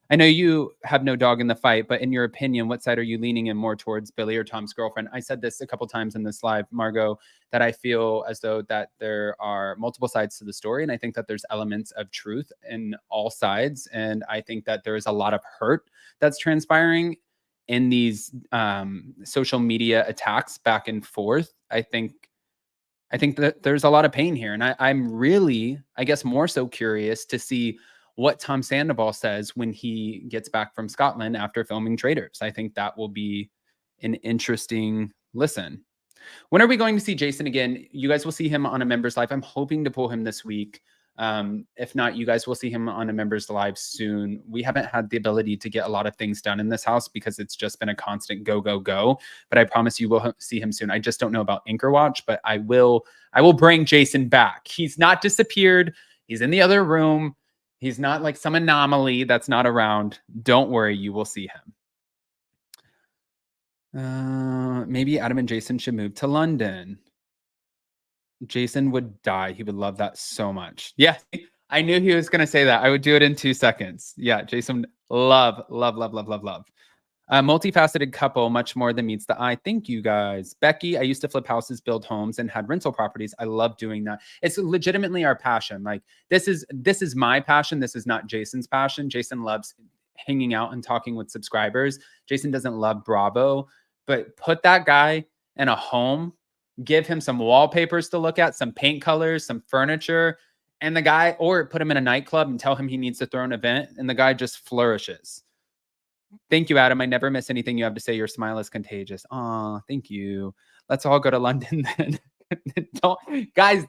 I know you have no dog in the fight, but in your opinion, what side are you leaning in more towards, Billy or Tom's girlfriend? I said this a couple times in this live, Margot, that I feel as though that there are multiple sides to the story. And I think that there's elements of truth in all sides. And I think that there is a lot of hurt that's transpiring in these social media attacks back and forth. I think that there's a lot of pain here. And I'm really, I guess, more so curious to see what Tom Sandoval says when he gets back from Scotland after filming Traders. I think that will be an interesting listen. When are we going to see Jason again? You guys will see him on a members live. I'm hoping to pull him this week. If not, you guys will see him on a members live soon. We haven't had the ability to get a lot of things done in this house because it's just been a constant go, go, go. But I promise you will see him soon. I just don't know about Anchor Watch, but I will bring Jason back. He's not disappeared. He's in the other room. He's not like some anomaly that's not around. Don't worry, you will see him. Maybe Adam and Jason should move to London. Jason would die. He would love that so much. Yeah, I knew he was going to say that. I would do it in 2 seconds. Yeah, Jason, love. A multifaceted couple, much more than meets the eye. Thank you guys. Becky, I used to flip houses, build homes, and had rental properties. I love doing that. It's legitimately our passion. Like this is my passion. This is not Jason's passion. Jason loves hanging out and talking with subscribers. Jason doesn't love Bravo, but put that guy in a home, give him some wallpapers to look at, some paint colors, some furniture, and the guy, or put him in a nightclub and tell him he needs to throw an event, and the guy just flourishes. Thank you, Adam. I never miss anything you have to say. Your smile is contagious. Aw, thank you. Let's all go to London then.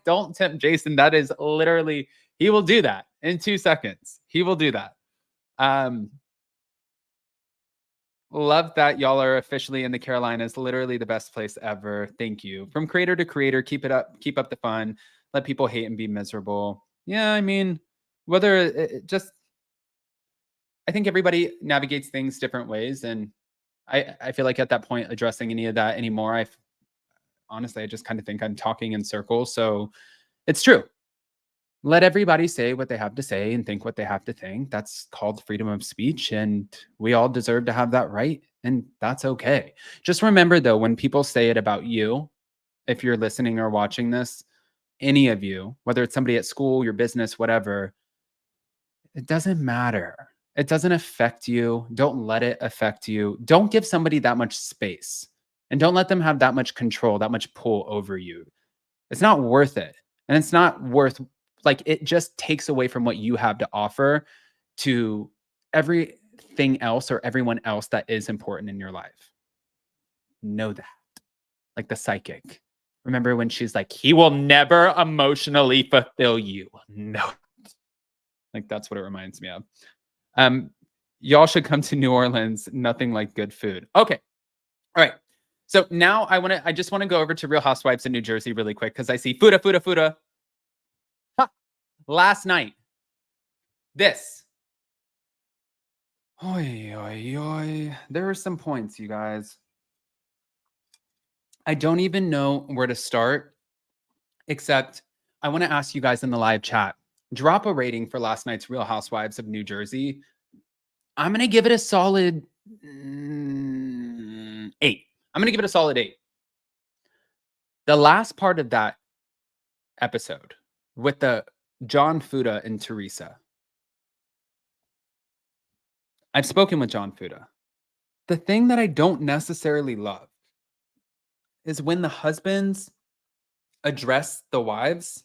Don't tempt Jason. That is literally, he will do that in 2 seconds. He will do that. Love that y'all are officially in the Carolinas. Literally the best place ever. Thank you. From creator to creator, keep it up. Keep up the fun. Let people hate and be miserable. Yeah, I mean, whether it just, I think everybody navigates things different ways. And I feel like at that point, addressing any of that anymore, honestly, I just kind of think I'm talking in circles. So it's true. Let everybody say what they have to say and think what they have to think. That's called freedom of speech. And we all deserve to have that right. And that's okay. Just remember, though, when people say it about you, if you're listening or watching this, any of you, whether it's somebody at school, your business, whatever, it doesn't matter. It doesn't affect you. Don't let it affect you. Don't give somebody that much space, and don't let them have that much control, that much pull over you. It's not worth it. And it's not worth, like, it just takes away from what you have to offer to everything else or everyone else that is important in your life. Know that. Like the psychic. Remember when she's like, he will never emotionally fulfill you. No. Like, that's what it reminds me of. Y'all should come to New Orleans. Nothing like good food. Okay. All right. So now I just want to go over to Real Housewives in New Jersey really quick because I see Fuda. Ha! Last night. This. Oy, oy, oy. There were some points, you guys. I don't even know where to start, except I want to ask you guys in the live chat, drop a rating for last night's Real Housewives of New Jersey. I'm going to give it a solid 8. I'm going to give it a solid 8. The last part of that episode with the John Fuda and Teresa. I've spoken with John Fuda. The thing that I don't necessarily love is when the husbands address the wives,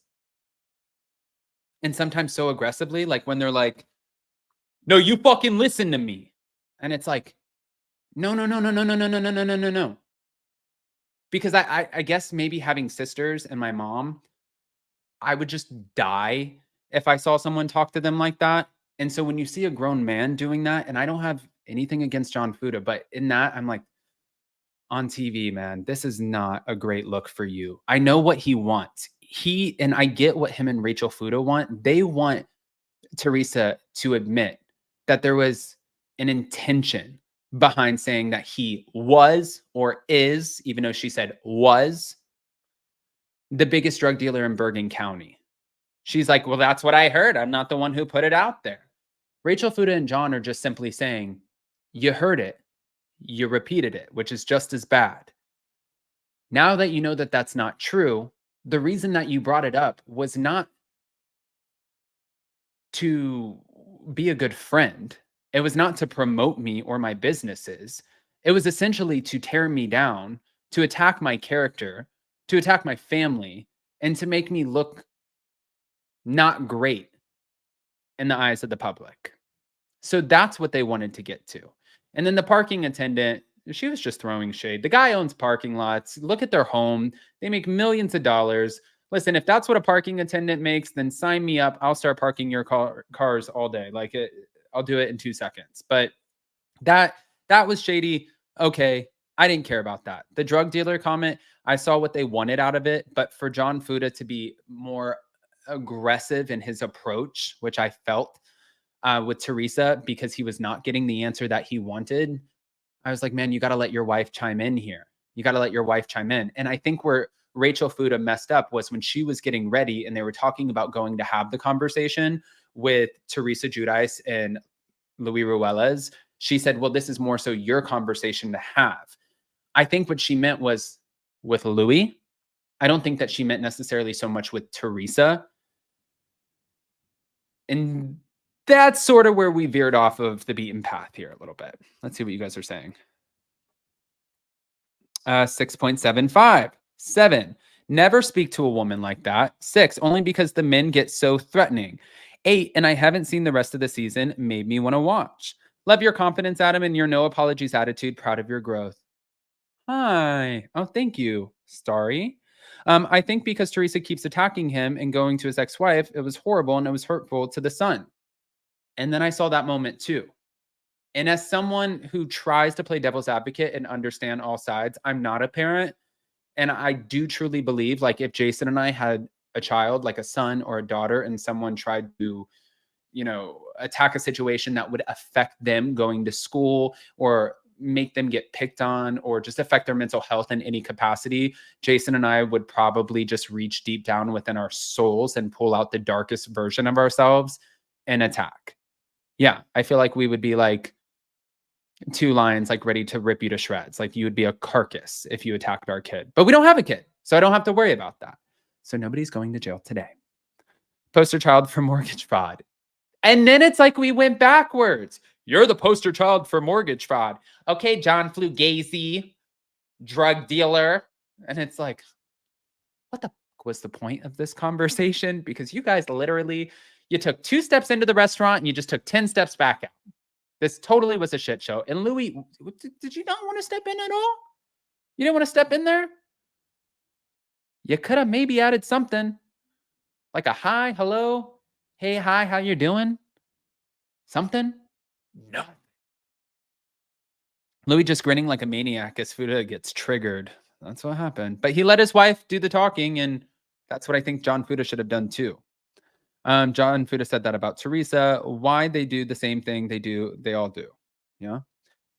and sometimes so aggressively, like when they're like, no, you fucking listen to me. And it's like, no. Because I guess maybe having sisters and my mom, I would just die if I saw someone talk to them like that. And so when you see a grown man doing that, and I don't have anything against John Fuda, but in that, I'm like, on TV, man, this is not a great look for you. I know what he wants. And I get what him and Rachel Fuda want. They want Teresa to admit that there was an intention behind saying that he was or is, even though she said was, the biggest drug dealer in Bergen County. She's like, well, that's what I heard. I'm not the one who put it out there. Rachel Fuda and John are just simply saying, you heard it. You repeated it, which is just as bad. Now that you know that that's not true, the reason that you brought it up was not to be a good friend. It was not to promote me or my businesses. It was essentially to tear me down, to attack my character, to attack my family, and to make me look not great in the eyes of the public. So that's what they wanted to get to. And then the parking attendant, she was just throwing shade. The guy owns parking lots. Look at their home. They make millions of dollars. Listen, if that's what a parking attendant makes, then sign me up. I'll start parking your cars all day. Like, I'll do it in 2 seconds. But that was shady. Okay, I didn't care about that. The drug dealer comment, I saw what they wanted out of it. But for John Fuda to be more aggressive in his approach, which I felt with Teresa, because he was not getting the answer that he wanted, I was like, man, you got to let your wife chime in here. You got to let your wife chime in. And I think where Rachel Fuda messed up was when she was getting ready and they were talking about going to have the conversation with Teresa Giudice and Louis Ruelas. She said, well, this is more so your conversation to have. I think what she meant was with Louis. I don't think that she meant necessarily so much with Teresa. And that's sort of where we veered off of the beaten path here a little bit. Let's see what you guys are saying. 6.75. 7. Never speak to a woman like that. 6. Only because the men get so threatening. 8. And I haven't seen the rest of the season. Made me want to watch. Love your confidence, Adam, and your no apologies attitude. Proud of your growth. Hi. Oh, thank you, Starry. I think because Teresa keeps attacking him and going to his ex-wife, it was horrible and it was hurtful to the son. And then I saw that moment too. And as someone who tries to play devil's advocate and understand all sides, I'm not a parent. And I do truly believe, like, if Jason and I had a child, like a son or a daughter, and someone tried to, attack a situation that would affect them going to school or make them get picked on or just affect their mental health in any capacity, Jason and I would probably just reach deep down within our souls and pull out the darkest version of ourselves and attack. Yeah, I feel like we would be like two lions, like ready to rip you to shreds. Like you would be a carcass if you attacked our kid. But we don't have a kid, so I don't have to worry about that. So nobody's going to jail today. Poster child for mortgage fraud. And then it's like we went backwards. You're the poster child for mortgage fraud. Okay, John Fugazi, drug dealer. And it's like, what the fuck was the point of this conversation? Because you guys literally, you took 2 steps into the restaurant and you just took 10 steps back out. This totally was a shit show. And Louis, did you not want to step in at all? You didn't want to step in there? You could have maybe added something. Like a hi, hello, hey, hi, how you doing? Something? No. Louis just grinning like a maniac as Fuda gets triggered. That's what happened. But he let his wife do the talking, and that's what I think John Fuda should have done too. John Fuda said that about Teresa. Why they do the same thing they all do. Yeah.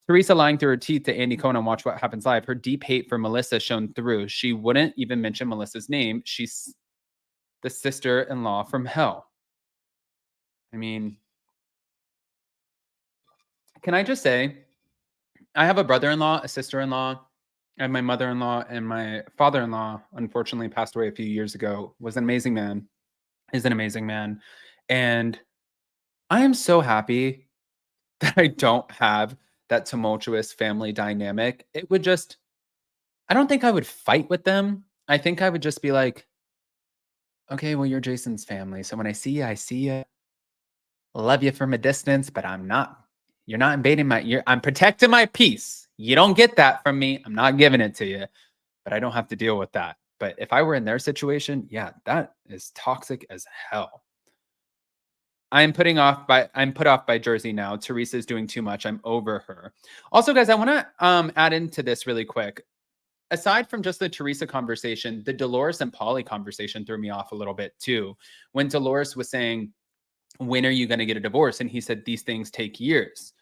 Teresa lying through her teeth to Andy Cohen on Watch What Happens Live. Her deep hate for Melissa shone through. She wouldn't even mention Melissa's name. She's the sister-in-law from hell. I mean, can I just say, I have a brother-in-law, a sister-in-law, and my mother-in-law and my father-in-law, unfortunately, passed away a few years ago, was an amazing man, is an amazing man. And I am so happy that I don't have that tumultuous family dynamic. It would just, I don't think I would fight with them. I think I would just be like, okay, well, you're Jason's family. So when I see you, I see you. Love you from a distance, but you're not invading I'm protecting my peace. You don't get that from me. I'm not giving it to you, but I don't have to deal with that. But if I were in their situation, yeah, that is toxic as hell. I'm put off by Jersey now. Teresa's doing too much. I'm over her. Also, guys, I want to add into this really quick. Aside from just the Teresa conversation, the Dolores and Pauly conversation threw me off a little bit too. When Dolores was saying, when are you going to get a divorce? And he said, these things take years.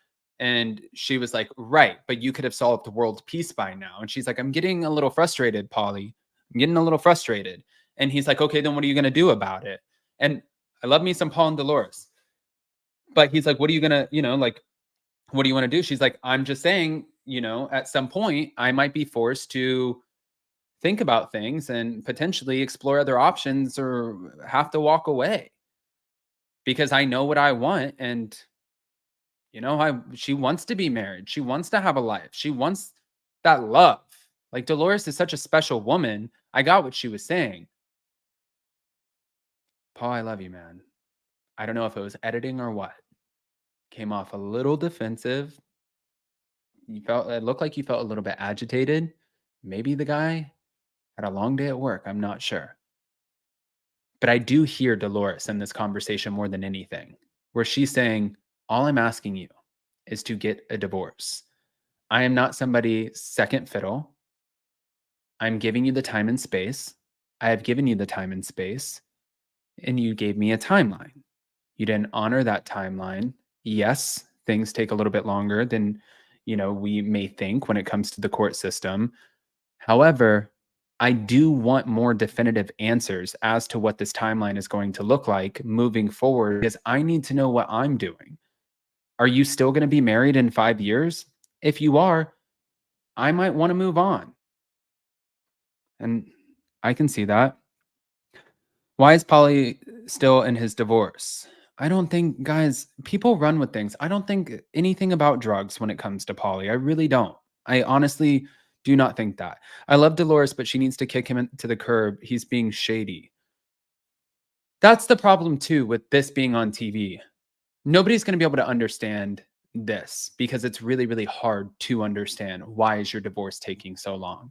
And she was like, right, but you could have solved the world peace by now. And she's like, I'm getting a little frustrated, Pauly. I'm getting a little frustrated. And he's like, okay, then what are you going to do about it? And I love me some Paul and Dolores. But he's like, what are you going to, what do you want to do? She's like, I'm just saying, at some point I might be forced to think about things and potentially explore other options or have to walk away because I know what I want. And, she wants to be married. She wants to have a life. She wants that love. Like Dolores is such a special woman. I got what she was saying. Paul, I love you, man. I don't know if it was editing or what. Came off a little defensive. It looked like you felt a little bit agitated. Maybe the guy had a long day at work. I'm not sure. But I do hear Dolores in this conversation more than anything, where she's saying, all I'm asking you is to get a divorce. I am not somebody's second fiddle. I'm giving you the time and space. I have given you the time and space, and you gave me a timeline. You didn't honor that timeline. Yes, things take a little bit longer than, we may think when it comes to the court system. However, I do want more definitive answers as to what this timeline is going to look like moving forward because I need to know what I'm doing. Are you still going to be married in 5 years? If you are, I might want to move on. And I can see that. Why is Polly still in his divorce? I don't think, guys, people run with things. I don't think anything about drugs when it comes to Polly. I really don't. I honestly do not think that. I love Dolores, but she needs to kick him to the curb. He's being shady. That's the problem, too, with this being on TV. Nobody's going to be able to understand this because it's really, really hard to understand why is your divorce taking so long.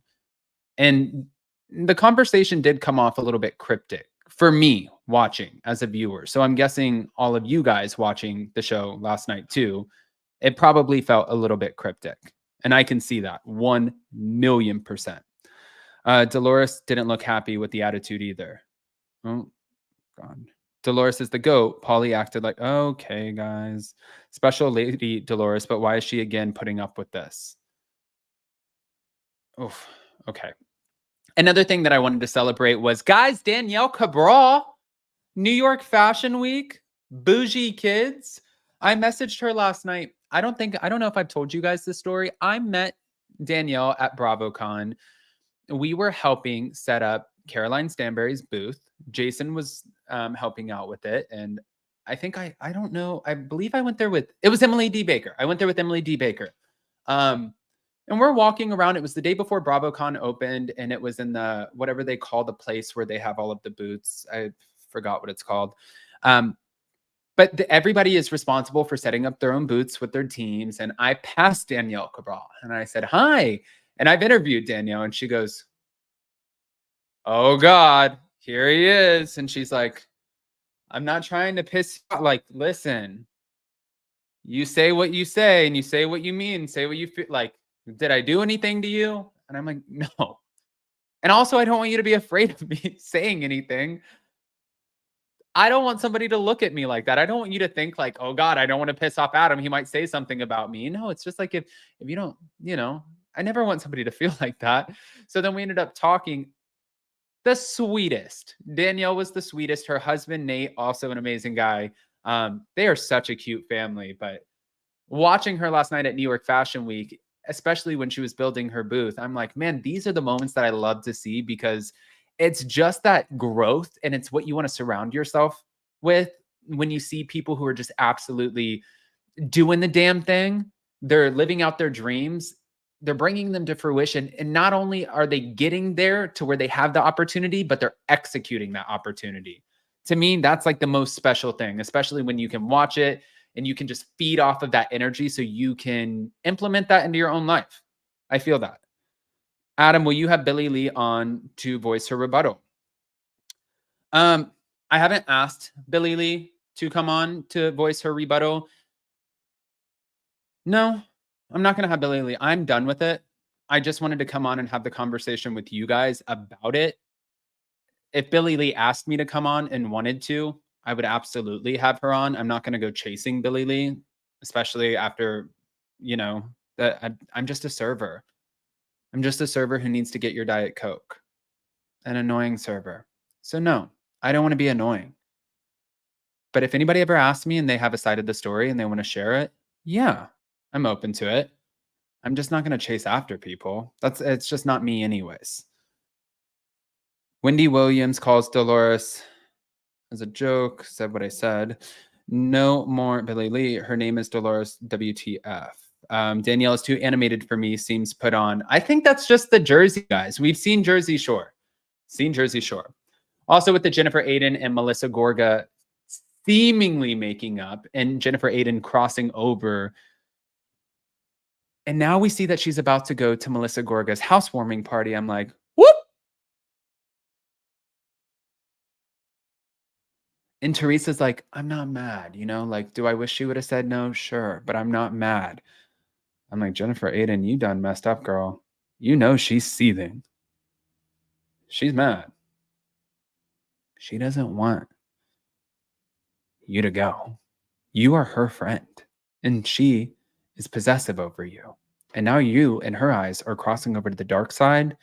And the conversation did come off a little bit cryptic for me watching as a viewer. So I'm guessing all of you guys watching the show last night too, it probably felt a little bit cryptic. And I can see that 1,000,000%. Dolores didn't look happy with the attitude either. Oh, God. Dolores is the GOAT. Polly acted like, okay, guys. Special lady Dolores, but why is she again putting up with this? Oof. Okay. Another thing that I wanted to celebrate was, guys, Danielle Cabral, New York Fashion Week, bougie kids. I messaged her last night. I don't know if I've told you guys this story. I met Danielle at BravoCon. We were helping set up Caroline Stanberry's booth. Jason was helping out with it. And I think I don't know. I believe I went there with, it was Emily D. Baker. I went there with Emily D. Baker. And we're walking around. It was the day before BravoCon opened, and it was in the, whatever they call the place where they have all of the booths. I forgot what it's called. But everybody is responsible for setting up their own booths with their teams. And I passed Danielle Cabral and I said, hi. And I've interviewed Danielle, and she goes, oh God, here he is. And she's like, I'm not trying to piss you off. Like, listen, you say what you say and you say what you mean, say what you feel. Like, did I do anything to you? And I'm like, no. And also, I don't want you to be afraid of me saying anything. I don't want somebody to look at me like that. I don't want you to think like, oh God, I don't want to piss off Adam. He might say something about me. No, it's just like if you don't, I never want somebody to feel like that. So then we ended up talking. The sweetest. Danielle was the sweetest. Her husband, Nate, also an amazing guy. They are such a cute family. But watching her last night at New York Fashion Week, especially when she was building her booth, I'm like, man, these are the moments that I love to see because it's just that growth and it's what you want to surround yourself with when you see people who are just absolutely doing the damn thing. They're living out their dreams. They're bringing them to fruition. And not only are they getting there to where they have the opportunity, but they're executing that opportunity. To me, that's like the most special thing, especially when you can watch it and you can just feed off of that energy so you can implement that into your own life. I feel that. Adam, will you have Billie Lee on to voice her rebuttal? I haven't asked Billie Lee to come on to voice her rebuttal. No, I'm not going to have Billie Lee. I'm done with it. I just wanted to come on and have the conversation with you guys about it. If Billie Lee asked me to come on and wanted to, I would absolutely have her on. I'm not going to go chasing Billie Lee, especially after, that I'm just a server. I'm just a server who needs to get your Diet Coke. An annoying server. So no, I don't want to be annoying. But if anybody ever asks me and they have a side of the story and they want to share it, yeah, I'm open to it. I'm just not going to chase after people. It's just not me anyways. Wendy Williams calls Dolores as a joke, said what I said. No more Billie Lee. Her name is Dolores WTF. Danielle is too animated for me, seems put on. I think that's just the Jersey guys. We've seen Jersey Shore. Also with the Jennifer Aiden and Melissa Gorga seemingly making up and Jennifer Aiden crossing over. And now we see that she's about to go to Melissa Gorga's housewarming party. I'm like, whoop. And Teresa's like, I'm not mad, like, do I wish she would have said no? Sure, but I'm not mad. I'm like, Jennifer Aiden, you done messed up, girl. She's seething. She's mad. She doesn't want you to go. You are her friend, and she is possessive over you. And now you, in her eyes, are crossing over to the dark side,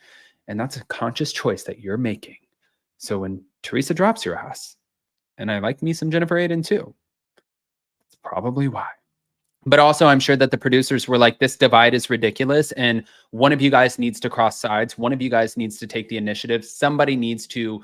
and that's a conscious choice that you're making. So when Teresa drops your ass, and I like me some Jennifer Aiden too, that's probably why. But also, I'm sure that the producers were like, this divide is ridiculous. And one of you guys needs to cross sides. One of you guys needs to take the initiative. Somebody needs to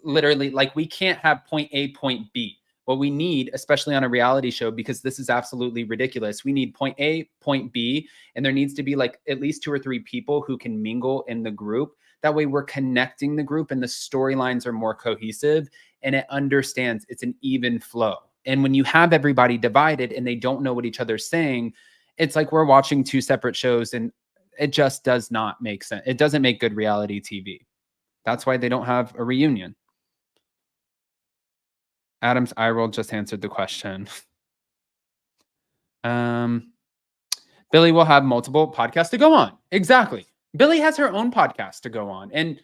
literally, like, we can't have point A, point B. What we need, especially on a reality show, because this is absolutely ridiculous, we need point A, point B, and there needs to be like at least 2 or 3 people who can mingle in the group. That way we're connecting the group and the storylines are more cohesive and it understands it's an even flow. And when you have everybody divided and they don't know what each other's saying, it's like we're watching 2 separate shows and it just does not make sense. It doesn't make good reality TV. That's why they don't have a reunion. Adam's eye roll just answered the question. Billy will have multiple podcasts to go on. Exactly. Billy has her own podcast to go on. And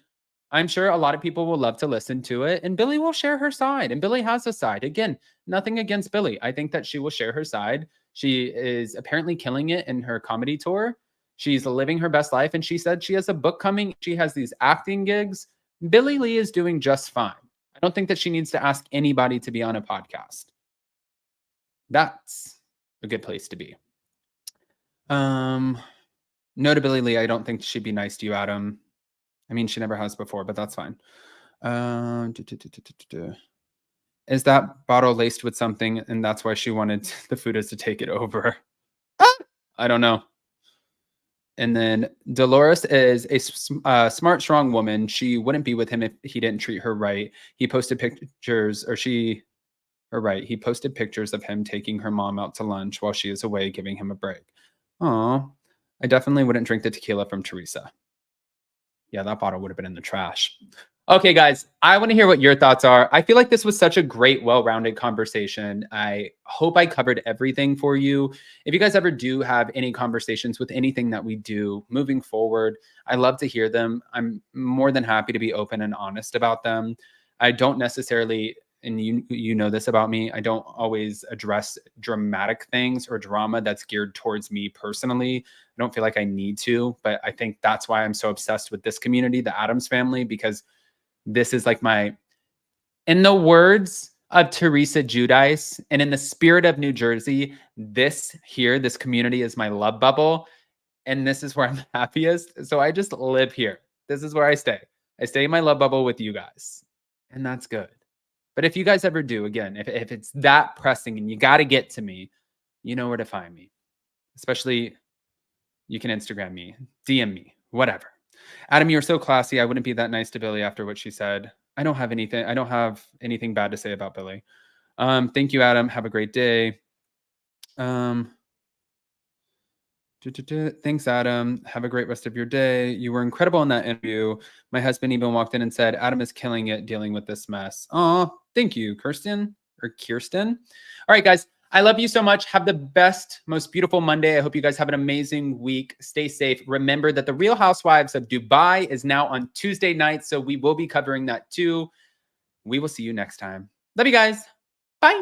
I'm sure a lot of people will love to listen to it. And Billy will share her side. And Billy has a side. Again, nothing against Billy. I think that she will share her side. She is apparently killing it in her comedy tour. She's living her best life. And she said she has a book coming. She has these acting gigs. Billy Lee is doing just fine. I don't think that she needs to ask anybody to be on a podcast. That's a good place to be. No to Billy Lee. I don't think she'd be nice to you, Adam. I mean, she never has before, but that's fine. Is that bottle laced with something and that's why she wanted the foodies to take it over? I don't know. And then Dolores is a smart, strong woman. She wouldn't be with him if he didn't treat her right. He posted pictures, he posted pictures of him taking her mom out to lunch while she is away, giving him a break. Oh, I definitely wouldn't drink the tequila from Teresa. Yeah, that bottle would have been in the trash. Okay, guys, I want to hear what your thoughts are. I feel like this was such a great, well-rounded conversation. I hope I covered everything for you. If you guys ever do have any conversations with anything that we do moving forward, I love to hear them. I'm more than happy to be open and honest about them. I don't necessarily, and you know this about me, I don't always address dramatic things or drama that's geared towards me personally. I don't feel like I need to, but I think that's why I'm so obsessed with this community, the Addams family, because this is like in the words of Teresa Giudice and in the spirit of New Jersey, this community is my love bubble. And this is where I'm happiest. So I just live here. This is where I stay. I stay in my love bubble with you guys. And that's good. But if you guys ever do, again, if it's that pressing and you got to get to me, you know where to find me. Especially, you can Instagram me, DM me, whatever. Adam, you're so classy. I wouldn't be that nice to Billy after what she said. I don't have anything bad to say about Billy. Thank you, Adam. Have a great day. Thanks, Adam. Have a great rest of your day. You were incredible in that interview. My husband even walked in and said, Adam is killing it dealing with this mess. Oh, thank you, Kirsten. All right, guys. I love you so much. Have the best, most beautiful Monday. I hope you guys have an amazing week. Stay safe. Remember that The Real Housewives of Dubai is now on Tuesday nights, so we will be covering that too. We will see you next time. Love you guys.